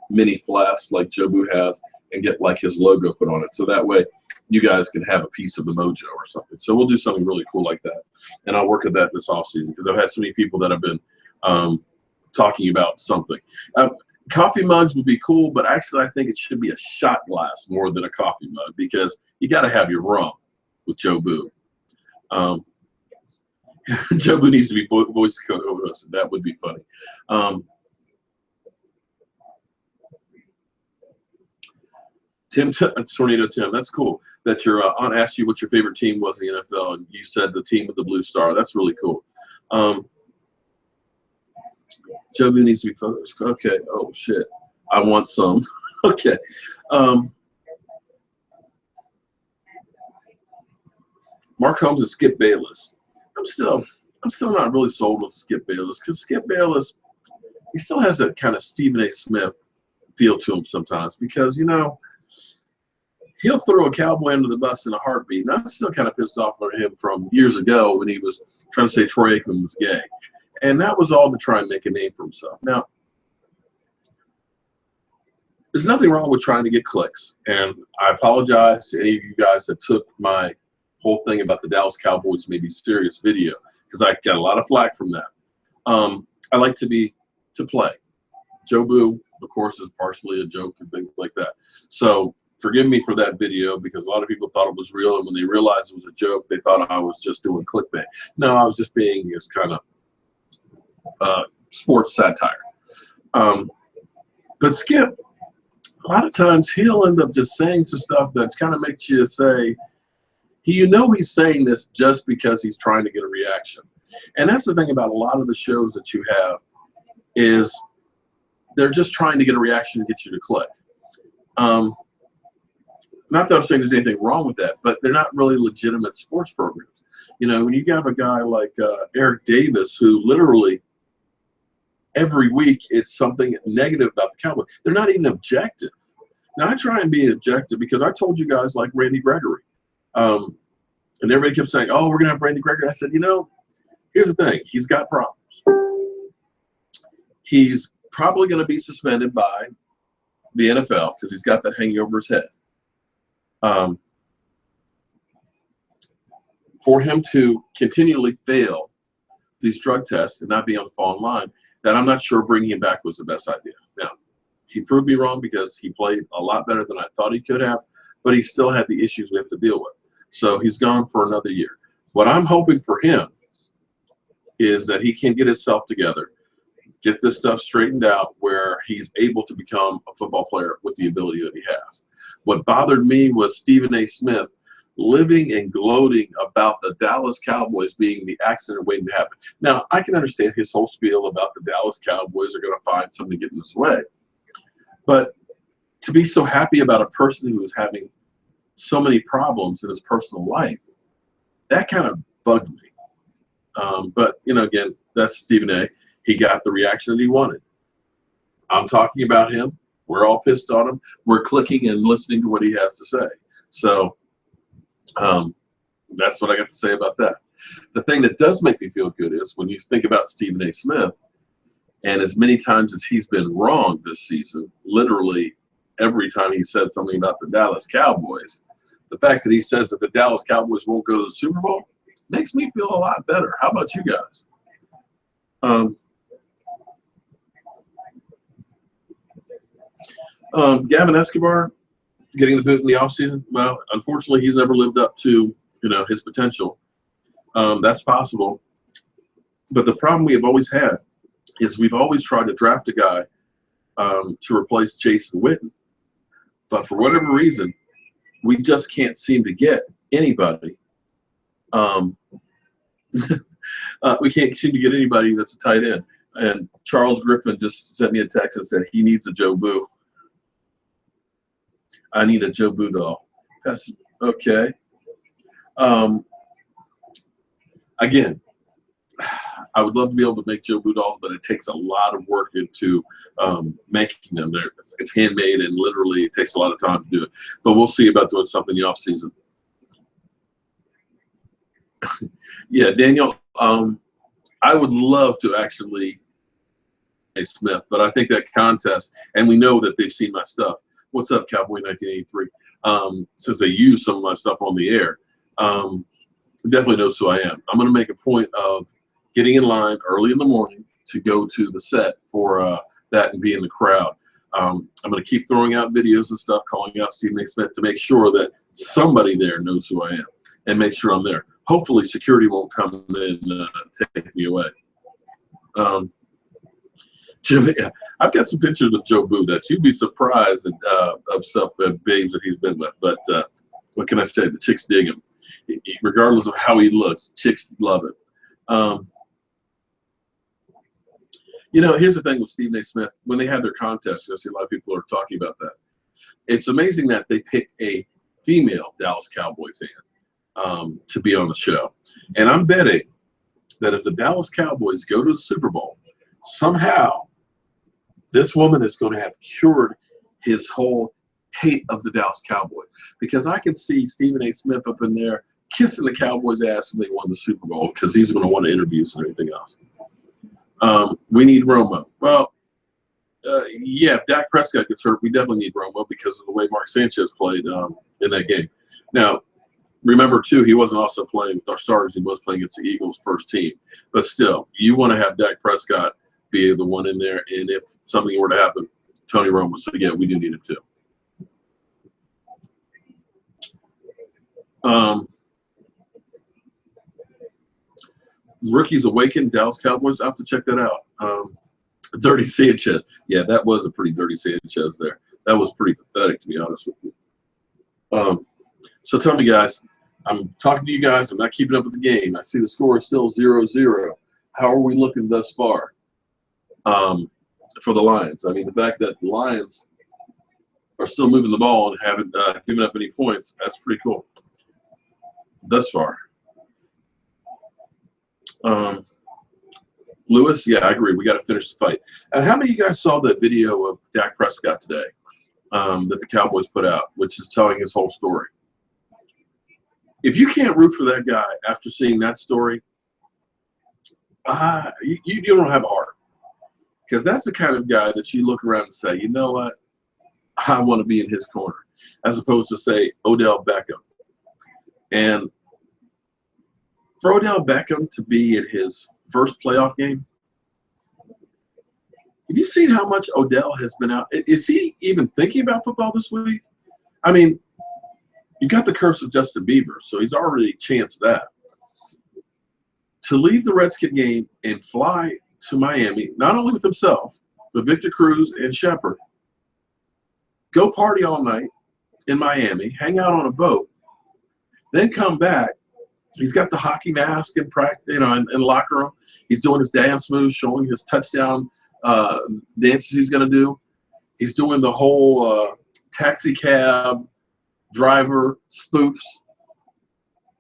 mini flask like Jobu has and get like his logo put on it. So that way you guys can have a piece of the mojo or something. So we'll do something really cool like that. And I'll work at that this off season because I've had so many people that have been talking about something. Coffee mugs would be cool, but actually I think it should be a shot glass more than a coffee mug because you got to have your rum with Jobu. Jobu needs to be voice co-host. That would be funny. Tornado Tim, that's cool that your aunt asked you what your favorite team was in the NFL, and you said the team with the blue star. That's really cool. Jobu needs to be focused. Okay. Oh shit. I want some. Okay. Mark Holmes and Skip Bayless. I'm still not really sold with Skip Bayless because Skip Bayless, he still has that kind of Stephen A. Smith feel to him sometimes because he'll throw a cowboy under the bus in a heartbeat. And I'm still kind of pissed off at him from years ago when he was trying to say Troy Aikman was gay. And that was all to try and make a name for himself. Now, there's nothing wrong with trying to get clicks. And I apologize to any of you guys that took my whole thing about the Dallas Cowboys maybe serious video because I got a lot of flack from that. I like to play. Jobu, of course, is partially a joke and things like that. So forgive me for that video because a lot of people thought it was real. And when they realized it was a joke, they thought I was just doing clickbait. No, I was just being this kind of sports satire. But Skip, a lot of times he'll end up just saying some stuff that kind of makes you say, he's saying this just because he's trying to get a reaction. And that's the thing about a lot of the shows that you have is they're just trying to get a reaction to get you to click. Not that I'm saying there's anything wrong with that, but they're not really legitimate sports programs. When you have a guy like Eric Davis who literally every week it's something negative about the Cowboys. They're not even objective. Now I try and be objective because I told you guys like Randy Gregory. And everybody kept saying, "Oh, we're going to have Randy Gregory." I said, here's the thing. He's got problems. He's probably going to be suspended by the NFL because he's got that hanging over his head. For him to continually fail these drug tests and not be able to fall in line, that I'm not sure bringing him back was the best idea. Now, he proved me wrong because he played a lot better than I thought he could have, but he still had the issues we have to deal with. So he's gone for another year. What I'm hoping for him is that he can get himself together, get this stuff straightened out where he's able to become a football player with the ability that he has. What bothered me was Stephen A. Smith living and gloating about the Dallas Cowboys being the accident waiting to happen. Now, I can understand his whole spiel about the Dallas Cowboys are going to find something to get in this way. But to be so happy about a person who is having so many problems in his personal life, that kind of bugged me. But, again, that's Stephen A. He got the reaction that he wanted. I'm talking about him. We're all pissed on him. We're clicking and listening to what he has to say. So that's what I got to say about that. The thing that does make me feel good is when you think about Stephen A. Smith, and as many times as he's been wrong this season, literally every time he said something about the Dallas Cowboys, the fact that he says that the Dallas Cowboys won't go to the Super Bowl makes me feel a lot better. How about you guys? Gavin Escobar getting the boot in the offseason. Well, unfortunately, he's never lived up to his potential. That's possible. But the problem we have always had is we've always tried to draft a guy to replace Jason Witten. But for whatever reason, we just can't seem to get anybody. We can't seem to get anybody that's a tight end. And Charles Griffin just sent me a text and said he needs a Joe Boo. I need a Joe Boo doll. That's okay. Again, I would love to be able to make Joe Boo dolls, but it takes a lot of work into making them. It's handmade, and literally it takes a lot of time to do it. But we'll see about doing something in the off season. Yeah, Daniel, I would love to actually Smith, but I think that contest, and we know that they've seen my stuff. What's up, Cowboy 1983? Since they use some of my stuff on the air, definitely knows who I am. I'm going to make a point of getting in line early in the morning to go to the set for that and be in the crowd. I'm going to keep throwing out videos and stuff, calling out Stephen A. Smith to make sure that somebody there knows who I am and make sure I'm there. Hopefully security won't come in and take me away. Jimmy, I've got some pictures of Joe Boo that you'd be surprised at, of stuff, babes that he's been with. But what can I say? The chicks dig him. Regardless of how he looks, chicks love it. Here's the thing with Stephen A. Smith. When they had their contest, I see a lot of people are talking about that. It's amazing that they picked a female Dallas Cowboy fan to be on the show. And I'm betting that if the Dallas Cowboys go to the Super Bowl, somehow this woman is going to have cured his whole hate of the Dallas Cowboys. Because I can see Stephen A. Smith up in there kissing the Cowboys' ass when they won the Super Bowl, because he's going to want to interviews and everything else. We need Romo. Well, yeah, if Dak Prescott gets hurt, we definitely need Romo because of the way Mark Sanchez played in that game. Now, remember, too, he wasn't also playing with our starters. He was playing against the Eagles' first team. But still, you want to have Dak Prescott be the one in there. And if something were to happen, Tony Romo. So, yeah, we do need him, too. Rookies Awakened, Dallas Cowboys. I have to check that out. Dirty Sanchez. Yeah, that was a pretty dirty Sanchez there. That was pretty pathetic, to be honest with you. So tell me, guys, I'm talking to you guys. I'm not keeping up with the game. I see the score is still 0-0. How are we looking thus far for the Lions? I mean, the fact that the Lions are still moving the ball and haven't given up any points, that's pretty cool thus far. Lewis, yeah, I agree. We got to finish the fight. How many of you guys saw that video of Dak Prescott today that the Cowboys put out, which is telling his whole story? If you can't root for that guy after seeing that story, you don't have a heart. Because that's the kind of guy that you look around and say, you know what, I want to be in his corner, as opposed to, say, Odell Beckham. And for Odell Beckham to be in his first playoff game, have you seen how much Odell has been out? Is he even thinking about football this week? I mean, you got the curse of Justin Bieber, so he's already chanced that. To leave the Redskin game and fly to Miami, not only with himself, but Victor Cruz and Shepard, go party all night in Miami, hang out on a boat, then come back. He's got the hockey mask in practice, in the locker room. He's doing his dance moves, showing his touchdown dances he's going to do. He's doing the whole taxi cab driver spoofs.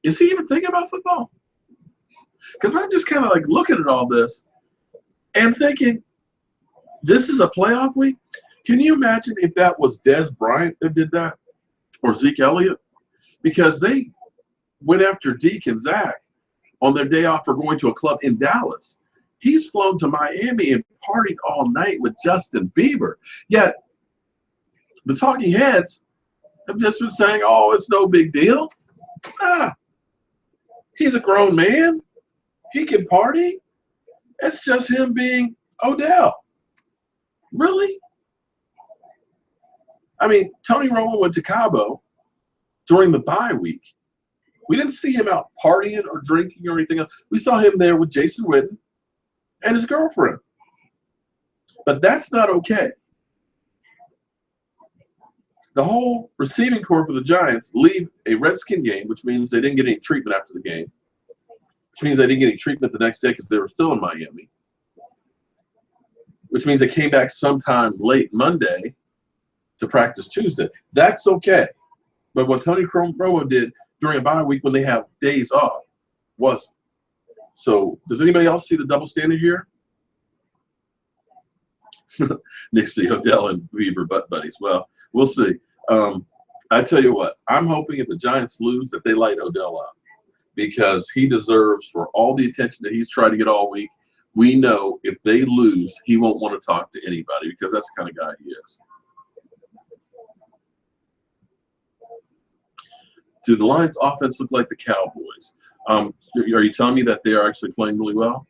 Is he even thinking about football? Because I'm just kind of like looking at all this and thinking, this is a playoff week? Can you imagine if that was Dez Bryant that did that, or Zeke Elliott? Because they went after Deke and Zach on their day off for going to a club in Dallas. He's flown to Miami and partied all night with Justin Bieber. Yet the talking heads have just been saying, oh, it's no big deal. He's a grown man. He can party. It's just him being Odell. Really? I mean, Tony Romo went to Cabo during the bye week. We didn't see him out partying or drinking or anything else. We saw him there with Jason Witten and his girlfriend. But that's not okay. The whole receiving corps for the Giants leave a Redskin game, which means they didn't get any treatment after the game, which means they didn't get any treatment the next day because they were still in Miami, which means they came back sometime late Monday to practice Tuesday. That's okay. But what Tony Romo did during a bye week when they have days off wasn't. So does anybody else see the double standard here? Nixie, Odell, and Weaver butt buddies. Well, we'll see. I tell you what, I'm hoping if the Giants lose that they light Odell up because he deserves for all the attention that he's tried to get all week. We know if they lose, he won't want to talk to anybody because that's the kind of guy he is. Do the Lions offense look like the Cowboys? Are you telling me that they are actually playing really well?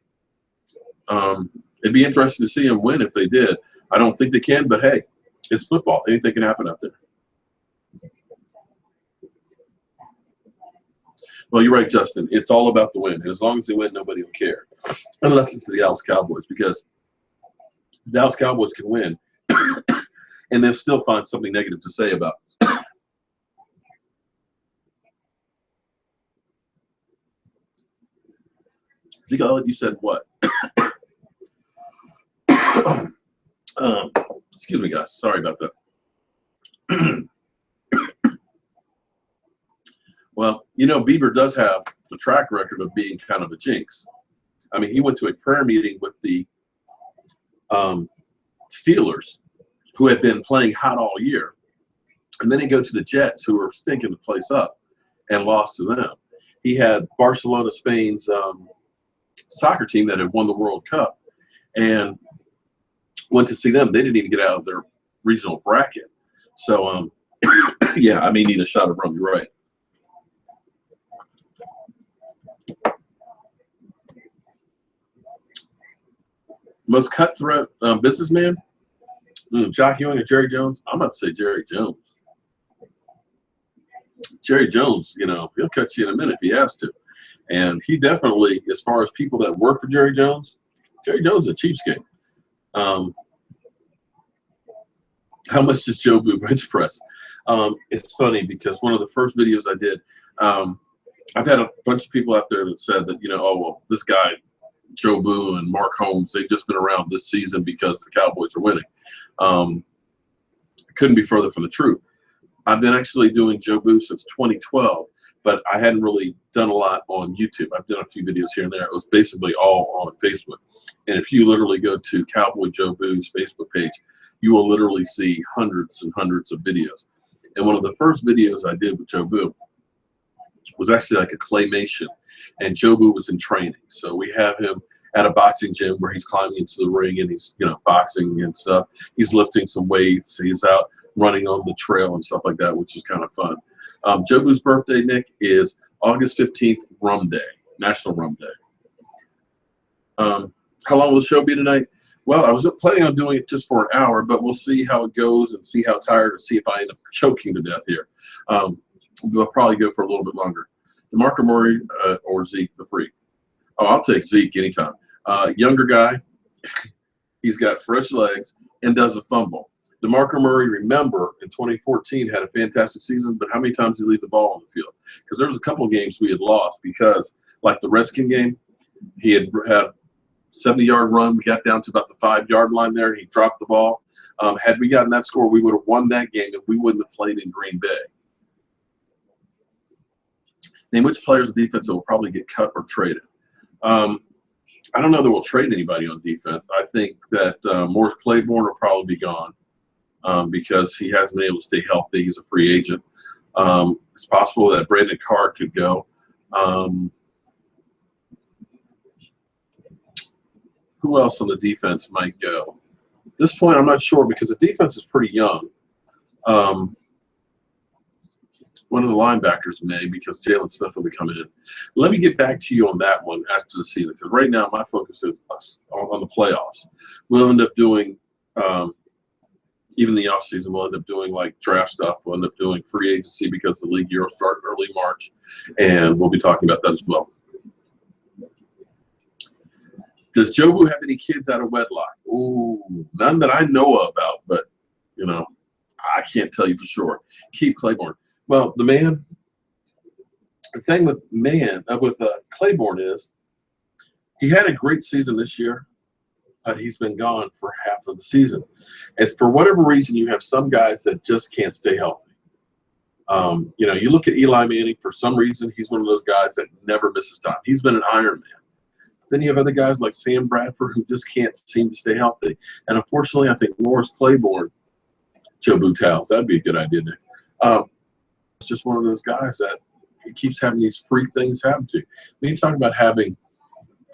It'd be interesting to see them win if they did. I don't think they can, but hey, it's football. Anything can happen out there. Well, you're right, Justin. It's all about the win. And as long as they win, nobody will care. Unless it's the Dallas Cowboys, because the Dallas Cowboys can win and they'll still find something negative to say about it. Zeke, you said what? Excuse me, guys. Sorry about that. Well, you know, Bieber does have a track record of being kind of a jinx. I mean, he went to a prayer meeting with the Steelers, who had been playing hot all year. And then he go to the Jets, who were stinking the place up, and lost to them. He had Barcelona, Spain's soccer team that had won the World Cup, and went to see them. They didn't even get out of their regional bracket. So, yeah, I may need a shot of rum. You're right. Most cutthroat businessman? Jock Ewing and Jerry Jones? I'm about to say Jerry Jones. Jerry Jones, you know, he'll cut you in a minute if he has to. And he definitely, as far as people that work for Jerry Jones is a cheapskate. How much does Joe Boo bench press? It's funny because one of the first videos I did, I've had a bunch of people out there that said that, you know, oh, well, this guy, Joe Boo and Mark Holmes, they've just been around this season because the Cowboys are winning. Couldn't be further from the truth. I've been actually doing Joe Boo since 2012, but I hadn't really done a lot on YouTube. I've done a few videos here and there. It was basically all on Facebook. And if you literally go to Cowboy Joe Boo's Facebook page, you will literally see hundreds and hundreds of videos. And one of the first videos I did with Joe Boo was actually like a claymation. And Joe Boo was in training. So we have him at a boxing gym where he's climbing into the ring and he's, you know, boxing and stuff. He's lifting some weights. He's out running on the trail and stuff like that, which is kind of fun. Joe Boo's birthday, Nick, is August 15th, Rum Day, National Rum Day. How long will the show be tonight? Well, I was planning on doing it just for an hour, but we'll see how it goes and see how tired and see if I end up choking to death here. We'll probably go for a little bit longer. DeMarco Murray or Zeke the Freak? Oh, I'll take Zeke anytime. Younger guy, he's got fresh legs and doesn't fumble. DeMarco Murray, remember, in 2014 had a fantastic season, but how many times did he leave the ball on the field? Because there was a couple of games we had lost because, like the Redskin game, he had 70-yard run. We got down to about the 5-yard line there, and he dropped the ball. Had we gotten that score, we would have won that game if we wouldn't have played in Green Bay. Name which players on defense will probably get cut or traded. I don't know that we'll trade anybody on defense. I think that Morris Claiborne will probably be gone because he hasn't been able to stay healthy. He's a free agent. It's possible that Brandon Carr could go. Who else on the defense might go? At this point, I'm not sure because the defense is pretty young. One of the linebackers may because Jalen Smith will be coming in. Let me get back to you on that one after the season because right now my focus is us on the playoffs. We'll end up doing even the offseason, we'll end up doing like draft stuff. We'll end up doing free agency because the league year will start early March, and we'll be talking about that as well. Does Jobu have any kids out of wedlock? Ooh, none that I know about, but, you know, I can't tell you for sure. Keith Claiborne. Well, the thing with Claiborne is he had a great season this year, but he's been gone for half of the season. And for whatever reason, you have some guys that just can't stay healthy. You know, you look at Eli Manning, for some reason, he's one of those guys that never misses time. He's been an Iron Man. Then you have other guys like Sam Bradford who just can't seem to stay healthy. And unfortunately, I think Morris Claiborne, Jobu Towels, that'd be a good idea, Nick. It's just one of those guys that he keeps having these freak things happen to. When you talk about having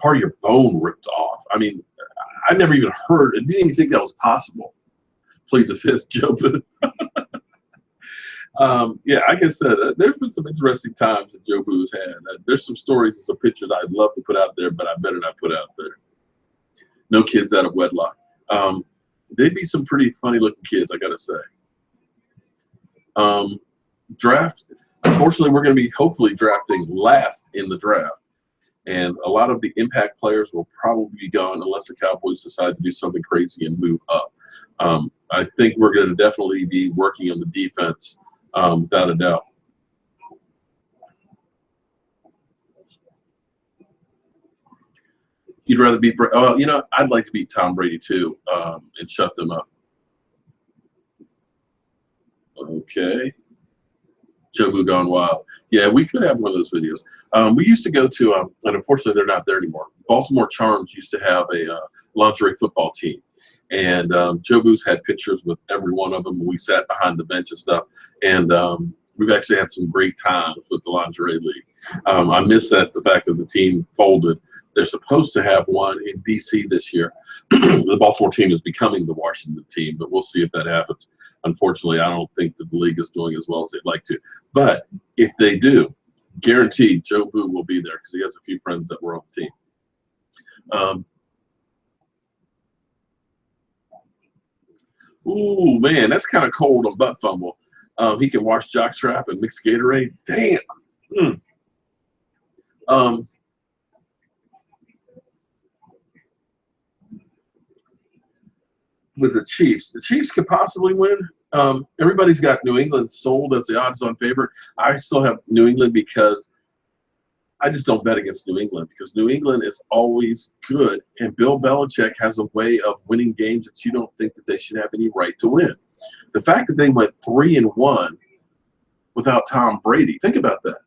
part of your bone ripped off, I mean, I never even heard, I didn't even think that was possible. Plead the fifth, Jobu. Yeah, like I said, there's been some interesting times that Jobu has had. There's some stories and some pictures I'd love to put out there, but I better not put out there. No kids out of wedlock. They'd be some pretty funny-looking kids, I got to say. Draft. Unfortunately, we're going to be hopefully drafting last in the draft. And a lot of the impact players will probably be gone unless the Cowboys decide to do something crazy and move up. I think we're going to definitely be working on the defense, without a doubt. You'd rather beat – you know, I'd like to beat Tom Brady too, and shut them up. Okay. Jobu gone wild. Yeah, we could have one of those videos. We used to go to, and unfortunately they're not there anymore. Baltimore Charms used to have a lingerie football team. And Jobu's had pictures with every one of them. We sat behind the bench and stuff. And we've actually had some great times with the lingerie league. I miss the fact that the team folded. They're supposed to have one in D.C. this year. The Baltimore team is becoming the Washington team, but we'll see if that happens. Unfortunately, I don't think that the league is doing as well as they'd like to. But if they do, guaranteed Jobu will be there because he has a few friends that were on the team. Ooh, man, that's kind of cold on Butt Fumble. He can wash jockstrap and mix Gatorade. Damn. With the Chiefs could possibly win. Everybody's got New England sold as the odds-on favorite. I still have New England because I just don't bet against New England because New England is always good, and Bill Belichick has a way of winning games that you don't think that they should have any right to win. The fact that they went 3-1 without Tom Brady, think about that.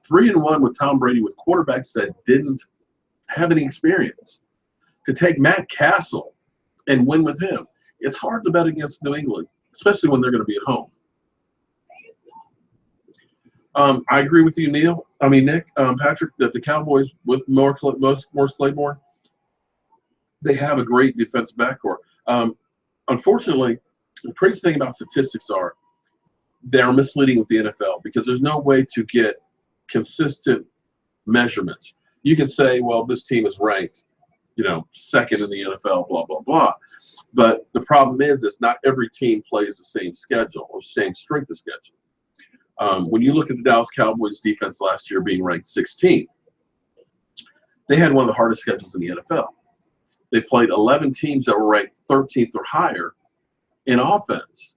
3-1 with Tom Brady with quarterbacks that didn't have any experience. To take Matt Castle and win with him, it's hard to bet against New England, especially when they're going to be at home. I agree with you, Nick, Patrick, that the Cowboys with Morris Claiborne, they have a great defensive backcourt. Unfortunately, the crazy thing about statistics are they're misleading with the NFL because there's no way to get consistent measurements. You can say, well, this team is ranked, second in the NFL, blah, blah, blah. But the problem is not every team plays the same schedule or same strength of schedule. When you look at the Dallas Cowboys defense last year being ranked 16th, they had one of the hardest schedules in the NFL. They played 11 teams that were ranked 13th or higher in offense.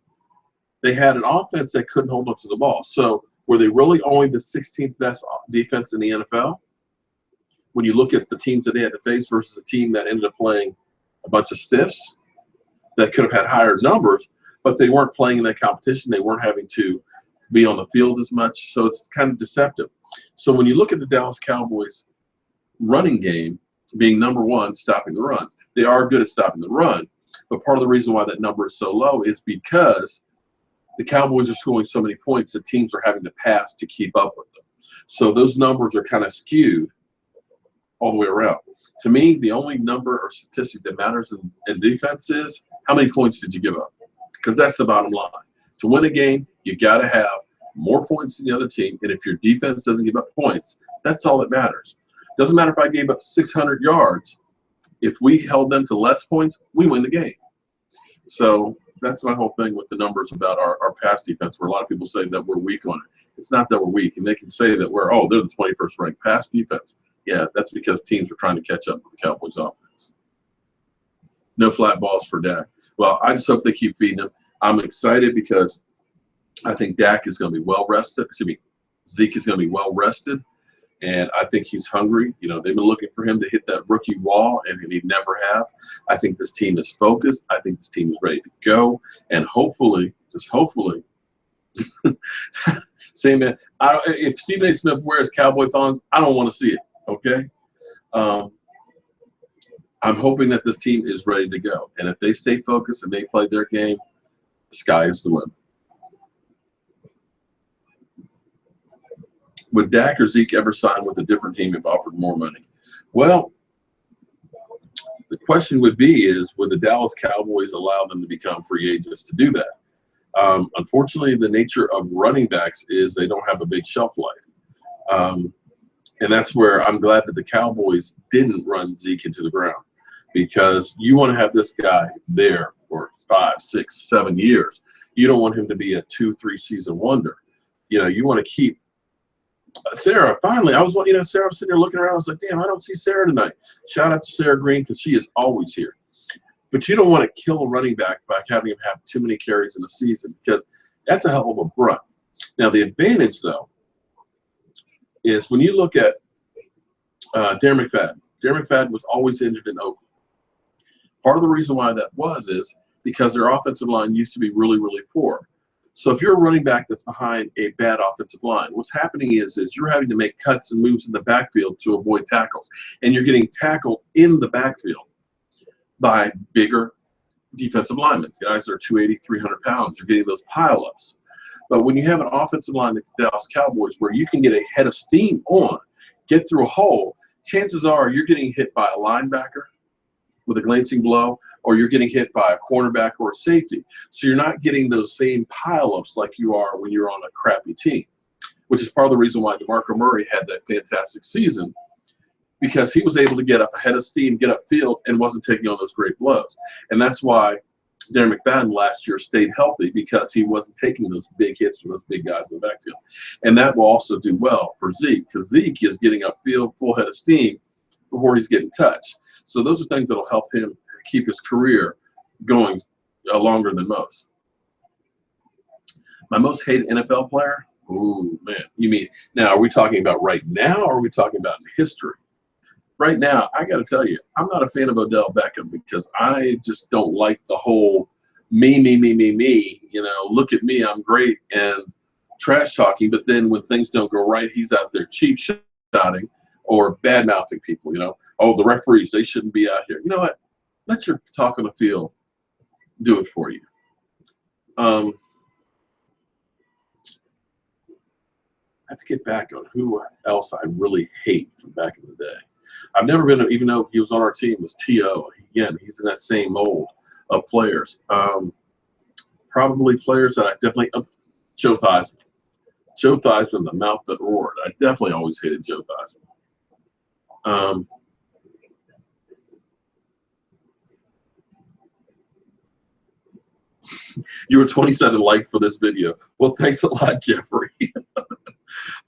They had an offense that couldn't hold up to the ball. So were they really only the 16th best defense in the NFL? When you look at the teams that they had to face versus a team that ended up playing a bunch of stiffs that could have had higher numbers, but they weren't playing in that competition. They weren't having to be on the field as much, so it's kind of deceptive. So when you look at the Dallas Cowboys running game being number one, stopping the run, they are good at stopping the run, but part of the reason why that number is so low is because the Cowboys are scoring so many points that teams are having to pass to keep up with them. So those numbers are kind of skewed all the way around. To me, the only number or statistic that matters in defense is how many points did you give up? Because that's the bottom line. To win a game, you got to have more points than the other team, and if your defense doesn't give up points, that's all that matters. Doesn't matter if I gave up 600 yards. If we held them to less points, we win the game. So that's my whole thing with the numbers about our pass defense, where a lot of people say that we're weak on it. It's not that we're weak, and they can say that they're the 21st ranked pass defense. Yeah, that's because teams are trying to catch up with the Cowboys offense. No flat balls for Dak. Well, I just hope they keep feeding him. I'm excited because I think Dak is going to be well rested. Zeke is going to be well rested, and I think he's hungry. You know, they've been looking for him to hit that rookie wall, and he never have. I think this team is focused. I think this team is ready to go, and hopefully, just hopefully, say, man, if Stephen A. Smith wears cowboy thongs, I don't want to see it. Okay. I'm hoping that this team is ready to go, and if they stay focused and they play their game, the sky is the limit. Would Dak or Zeke ever sign with a different team if offered more money? Well, the question would be would the Dallas Cowboys allow them to become free agents to do that? Unfortunately, the nature of running backs is they don't have a big shelf life. And that's where I'm glad that the Cowboys didn't run Zeke into the ground, because you want to have this guy there for 5, 6, 7 years. You don't want him to be a 2-3 season wonder. You know, you want to keep Sarah. Finally, Sarah was sitting there looking around. I was like, damn, I don't see Sarah tonight. Shout out to Sarah Green, because she is always here. But you don't want to kill a running back by having him have too many carries in a season, because that's a hell of a brunt. Now, the advantage, though, is when you look at Darren McFadden. Darren McFadden was always injured in Oakland. Part of the reason why that is because their offensive line used to be really, really poor. So if you're a running back that's behind a bad offensive line, what's happening is you're having to make cuts and moves in the backfield to avoid tackles. And you're getting tackled in the backfield by bigger defensive linemen. Guys that are 280, 300 pounds. You're getting those pileups. But when you have an offensive line like the Dallas Cowboys, where you can get a head of steam on, get through a hole, chances are you're getting hit by a linebacker with a glancing blow, or you're getting hit by a cornerback or a safety. So you're not getting those same pileups like you are when you're on a crappy team, which is part of the reason why DeMarco Murray had that fantastic season, because he was able to get up ahead of steam, get upfield, and wasn't taking on those great blows. And that's why Darren McFadden last year stayed healthy, because he wasn't taking those big hits from those big guys in the backfield. And that will also do well for Zeke, because Zeke is getting upfield full head of steam before he's getting touched. So those are things that will help him keep his career going longer than most. My most hated NFL player? Ooh, man. You mean, now, are we talking about right now, or are we talking about in history? Right now, I got to tell you, I'm not a fan of Odell Beckham, because I just don't like the whole me, you know, look at me, I'm great, and trash talking. But then when things don't go right, he's out there cheap shotting or bad mouthing people, you know. Oh, the referees, they shouldn't be out here. You know what? Let your talk on the field do it for you. I have to get back on who else I really hate from back in the day. I've never been, even though he was on our team, was T.O. Again, he's in that same mold of players. Probably players that I definitely, Joe Theismann. Joe Theismann, the mouth that roared. I definitely always hated Joe Theismann. You were 27 liked for this video. Well, thanks a lot, Jeffrey.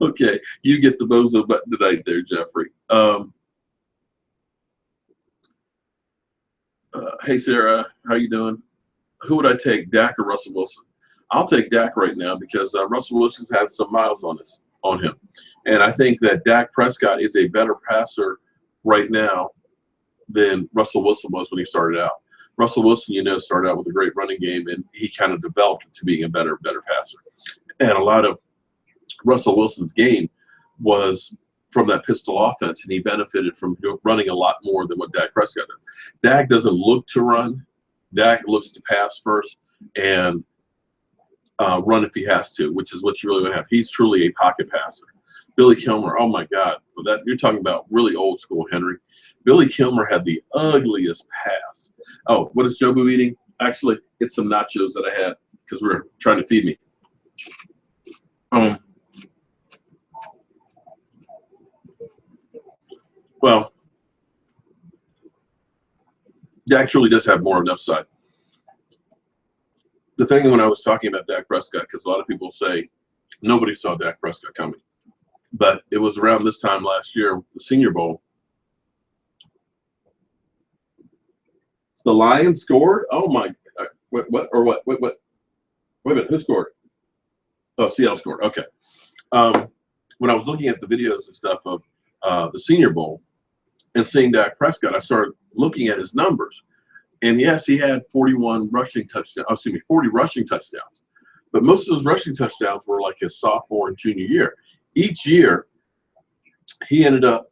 Okay, you get the bozo button tonight there, Jeffrey. Hey, Sarah, how you doing? Who would I take, Dak or Russell Wilson? I'll take Dak right now, because Russell Wilson has some miles on him. And I think that Dak Prescott is a better passer right now than Russell Wilson was when he started out. Russell Wilson, you know, started out with a great running game, and he kind of developed to being a better passer. And a lot of Russell Wilson's game was from that pistol offense, and he benefited from running a lot more than what Dak Prescott did. Dak doesn't look to run. Dak looks to pass first and run if he has to, which is what you really want to have. He's truly a pocket passer. Billy Kilmer, oh my God, you're talking about really old school, Henry. Billy Kilmer had the ugliest pass. Oh, what is Jobu eating? Actually, it's some nachos that I had because we're trying to feed me. Well, Dak truly does have more on the upside. the thing when I was talking about Dak Prescott, because a lot of people say nobody saw Dak Prescott coming, but it was around this time last year, the Senior Bowl. The Lions scored. Oh my! What? Wait a minute. Who scored? Oh, Seattle scored. Okay. When I was looking at the videos and stuff of the Senior Bowl and seeing Dak Prescott, I started looking at his numbers. And yes, he had 41 rushing touchdowns. Oh, excuse me, 40 rushing touchdowns. But most of those rushing touchdowns were like his sophomore and junior year. Each year, he ended up.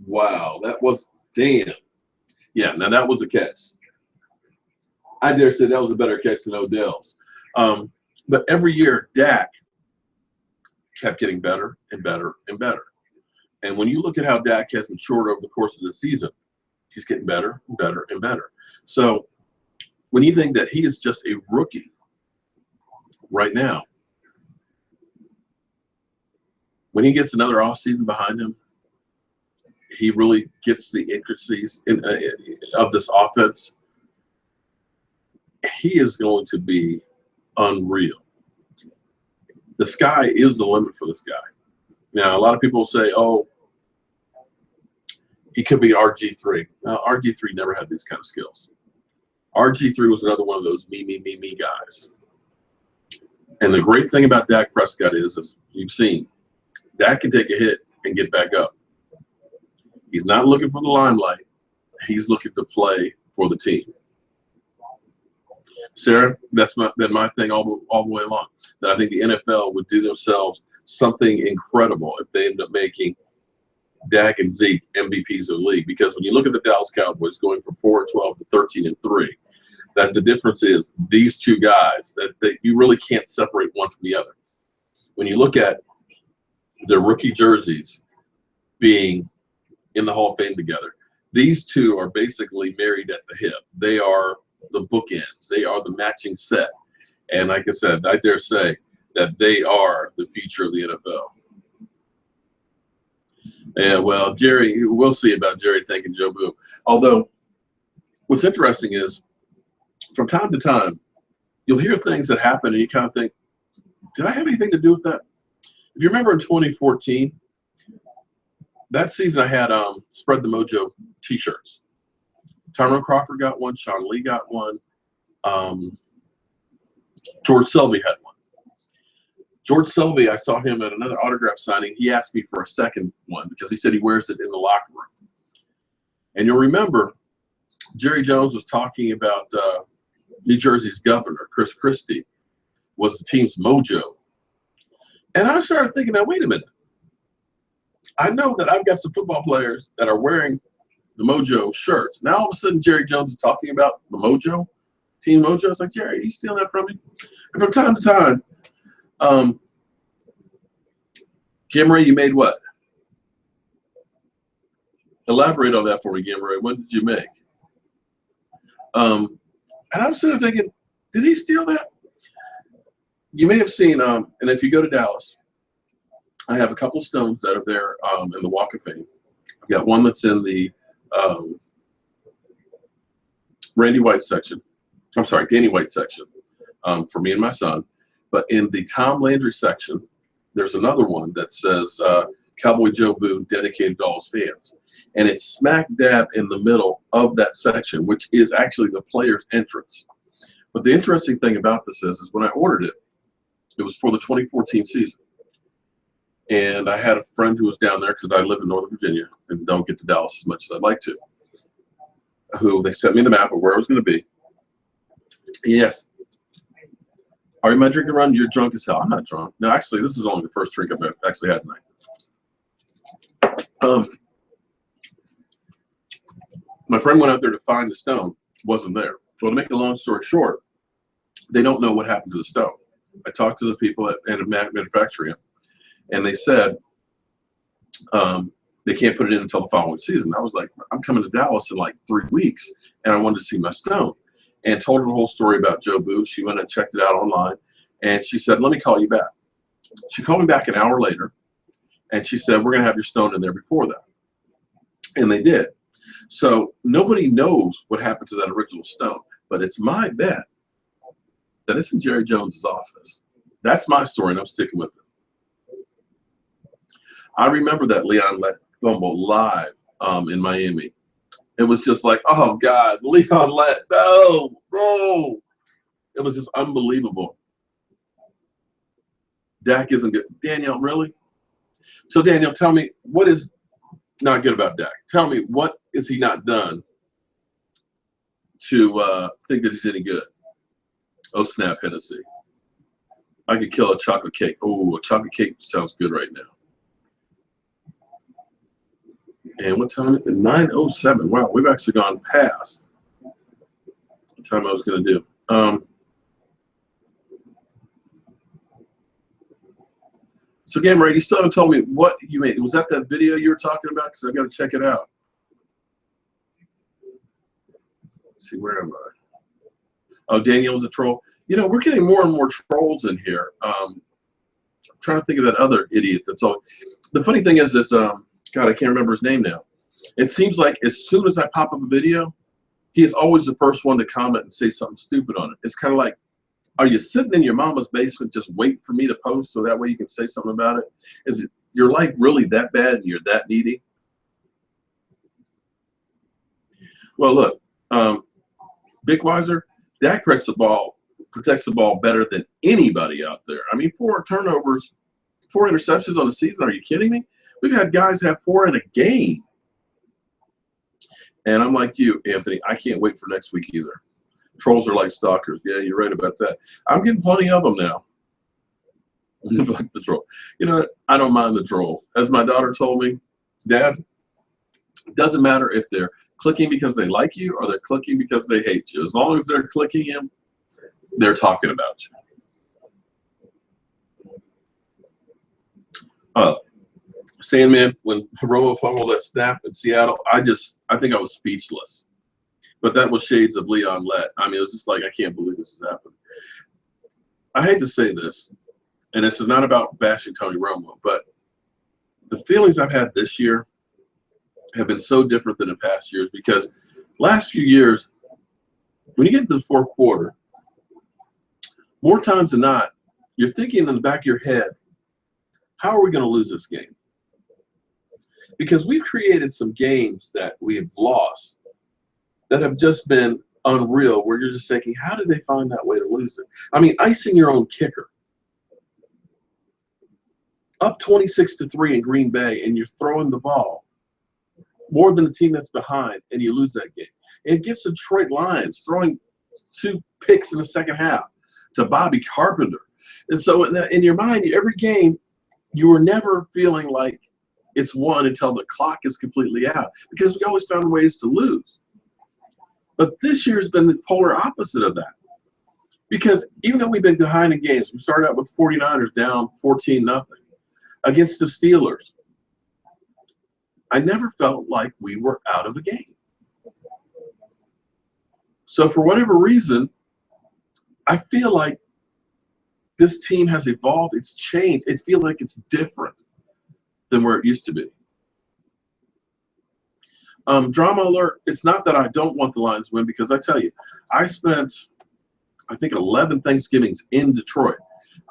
Wow, that was damn. Yeah, now that was a catch. I dare say that was a better catch than Odell's. But every year, Dak kept getting better and better and better. And when you look at how Dak has matured over the course of the season, he's getting better and better and better. So when you think that he is just a rookie right now, when he gets another offseason behind him, he really gets the intricacies of this offense. He is going to be unreal. The sky is the limit for this guy. Now, a lot of people say, oh, he could be RG3. Now, RG3 never had these kind of skills. RG3 was another one of those me guys. And the great thing about Dak Prescott is, as you've seen, Dak can take a hit and get back up. He's not looking for the limelight. He's looking to play for the team. Sarah, that's been my thing all the way along, that I think the NFL would do themselves something incredible if they end up making Dak and Zeke MVPs of the league. Because when you look at the Dallas Cowboys going from 4-12 to 13-3, that the difference is these two guys, that you really can't separate one from the other. When you look at their rookie jerseys being in the Hall of Fame together, these two are basically married at the hip. They are the bookends. They are the matching set. And like I said, I dare say that they are the future of the NFL. And well, Jerry, we'll see about Jerry thanking Joe Boo. Although, what's interesting is, from time to time, you'll hear things that happen and you kind of think, did I have anything to do with that? If you remember in 2014, that season I had Spread the Mojo t-shirts. Tyrone Crawford got one. Sean Lee got one. George Selvey had one. George Selvey, I saw him at another autograph signing. He asked me for a second one because he said he wears it in the locker room. And you'll remember Jerry Jones was talking about New Jersey's governor, Chris Christie, was the team's mojo. And I started thinking, now, wait a minute. I know that I've got some football players that are wearing the Mojo shirts. Now all of a sudden Jerry Jones is talking about the Mojo, Team Mojo. It's like, Jerry, are you stealing that from me? And from time to time, Gamray, you made what? Elaborate on that for me, Gamray. What did you make? And I was sort of thinking, did he steal that? You may have seen, and if you go to Dallas, I have a couple stones that are there in the Walk of Fame. I've got one that's in the Randy White section. I'm sorry, Danny White section for me and my son. But in the Tom Landry section, there's another one that says Cowboy Joe Boo, dedicated to all his fans. And it's smack dab in the middle of that section, which is actually the player's entrance. But the interesting thing about this is when I ordered it, it was for the 2014 season. And I had a friend who was down there because I live in Northern Virginia and don't get to Dallas as much as I'd like to, who they sent me the map of where I was going to be. Yes. Are you my drinking run? You're drunk as hell. I'm not drunk. No, actually, this is only the first drink I've actually had tonight. My friend went out there to find the stone. Wasn't there. Well, to make a long story short, they don't know what happened to the stone. I talked to the people at manufacturing it, and they said they can't put it in until the following season. I was like, I'm coming to Dallas in like 3 weeks, and I wanted to see my stone. And told her the whole story about Joe Boo. She went and checked it out online, and she said, let me call you back. She called me back an hour later, and she said, we're going to have your stone in there before that. And they did. So nobody knows what happened to that original stone. But it's my bet that it's in Jerry Jones's office. That's my story, and I'm sticking with it. I remember that Leon Lett fumble live in Miami. It was just like, oh, God, Leon Lett, no, bro. It was just unbelievable. Dak isn't good. Daniel, really? So, Daniel, tell me, what is not good about Dak? Tell me, what is he not done to think that he's any good? Oh, snap, Hennessy. I could kill a chocolate cake. Oh, a chocolate cake sounds good right now. And what time is it? 9:07. Wow, we've actually gone past the time I was going to do. So, Gamma Ray, you still haven't told me what you made. Was that video you were talking about? Because I got to check it out. Let's see, where am I? Oh, Daniel's a troll. You know, we're getting more and more trolls in here. I'm trying to think of that other idiot that's all. The funny thing is God, I can't remember his name now. It seems like as soon as I pop up a video, he is always the first one to comment and say something stupid on it. It's kind of like, are you sitting in your mama's basement just waiting for me to post so that way you can say something about it? Is it your life really that bad and you're that needy? Well, look, Big Wiser, Dak protects the ball better than anybody out there. I mean, 4 turnovers, 4 interceptions on the season. Are you kidding me? We've had guys have 4 in a game. And I'm like you, Anthony, I can't wait for next week either. Trolls are like stalkers. Yeah, you're right about that. I'm getting plenty of them now. Like the troll. You know what? I don't mind the trolls. As my daughter told me, Dad, it doesn't matter if they're clicking because they like you or they're clicking because they hate you. As long as they're clicking you, they're talking about you. Sandman, when Romo fumbled that snap in Seattle, I think I was speechless. But that was shades of Leon Lett. I mean, it was just like, I can't believe this has happened. I hate to say this, and this is not about bashing Tony Romo, but the feelings I've had this year have been so different than in past years, because last few years, when you get into the fourth quarter, more times than not, you're thinking in the back of your head, how are we going to lose this game? Because we've created some games that we have lost that have just been unreal, where you're just thinking, how did they find that way to lose it? I mean, icing your own kicker. Up 26-3 in Green Bay, and you're throwing the ball more than the team that's behind, and you lose that game. And it gets the Detroit Lions throwing 2 picks in the second half to Bobby Carpenter. And so in your mind, every game, you were never feeling like it's won until the clock is completely out, because we always found ways to lose. But this year has been the polar opposite of that, because even though we've been behind in games, we started out with 49ers down 14-0 against the Steelers. I never felt like we were out of a game. So for whatever reason, I feel like this team has evolved. It's changed. It feels like it's different than where it used to be. Drama alert. It's not that I don't want the Lions to win, because I tell you, I spent, I think, 11 Thanksgivings in Detroit.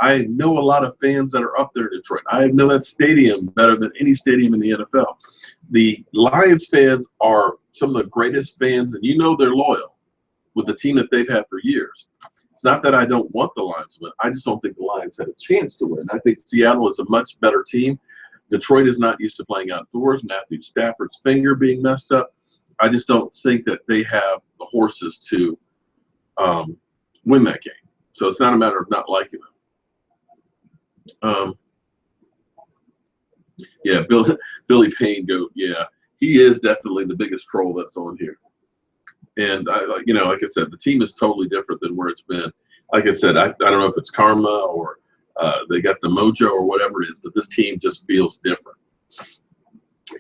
I know a lot of fans that are up there in Detroit. I know that stadium better than any stadium in the NFL. The Lions fans are some of the greatest fans, and you know they're loyal with the team that they've had for years. It's not that I don't want the Lions to win. I just don't think the Lions had a chance to win. I think Seattle is a much better team. Detroit is not used to playing outdoors. Matthew Stafford's finger being messed up. I just don't think that they have the horses to win that game. So it's not a matter of not liking them. Yeah, Billy Payne yeah, he is definitely the biggest troll that's on here. And like I said, the team is totally different than where it's been. Like I said, I don't know if it's karma or they got the mojo or whatever it is, but this team just feels different.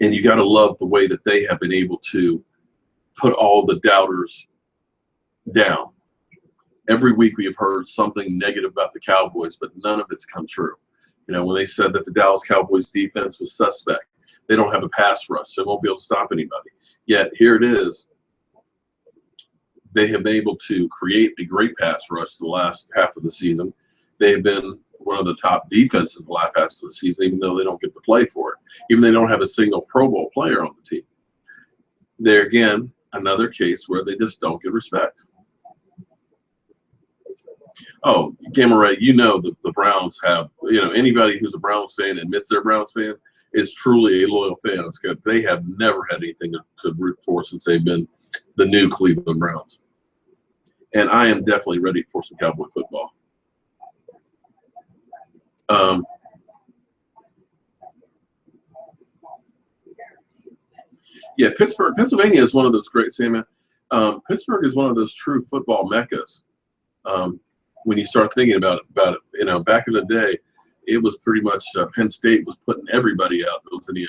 And you got to love the way that they have been able to put all the doubters down. Every week we have heard something negative about the Cowboys, but none of it's come true. You know, when they said that the Dallas Cowboys defense was suspect, they don't have a pass rush, so they won't be able to stop anybody. Yet here it is. they have been able to create a great pass rush the last half of the season. They've been one of the top defenses the last half of the season, even though they don't get to play for it. Even though they don't have a single Pro Bowl player on the team. They're, again, another case where they just don't get respect. Oh, Gamma Ray, you know that the Browns have, anybody who's a Browns fan admits they're a Browns fan is truly a loyal fan. Because they have never had anything to root for since they've been the new Cleveland Browns. And I am definitely ready for some Cowboy football. Yeah, Pittsburgh, Pennsylvania is one of those great, Sam. Pittsburgh is one of those true football meccas. When you start thinking about it, back in the day, it was pretty much Penn State was putting everybody out that was in the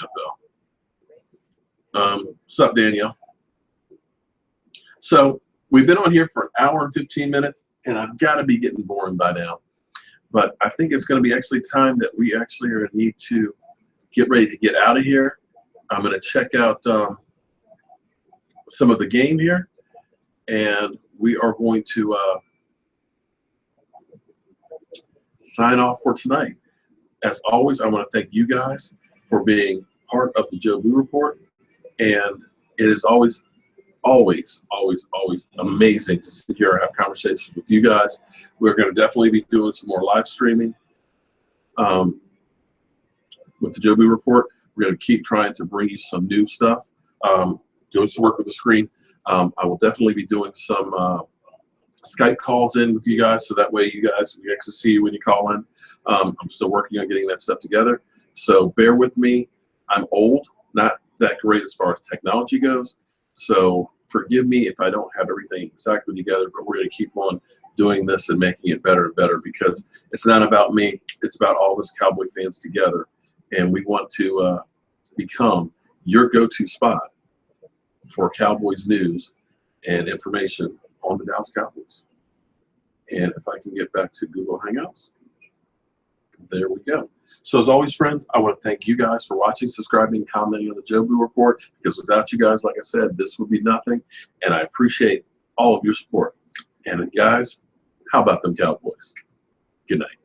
NFL. What's up, Danielle? So we've been on here for an hour and 15 minutes, and I've got to be getting boring by now. But I think it's going to be actually time that we actually are going to need to get ready to get out of here. I'm going to check out some of the game here, and we are going to sign off for tonight. As always, I want to thank you guys for being part of the Joe Boo Report, and it is always amazing to sit here and have conversations with you guys. We're going to definitely be doing some more live streaming with the Joe Boo Report. We're going to keep trying to bring you some new stuff, doing some work with the screen. I will definitely be doing some Skype calls in with you guys, so that way we actually see you when you call in. I'm still working on getting that stuff together, so bear with me. I'm old, not that great as far as technology goes, so forgive me if I don't have everything exactly together, but we're going to keep on doing this and making it better and better, because it's not about me, it's about all of us Cowboy fans together, and we want to become your go-to spot for Cowboys news and information on the Dallas Cowboys. And if I can get back to Google Hangouts, there we go. So as always, friends, I want to thank you guys for watching, subscribing, commenting on the Joe Boo Report, because without you guys, like I said, this would be nothing, and I appreciate all of your support. And guys, how about them Cowboys? Good night.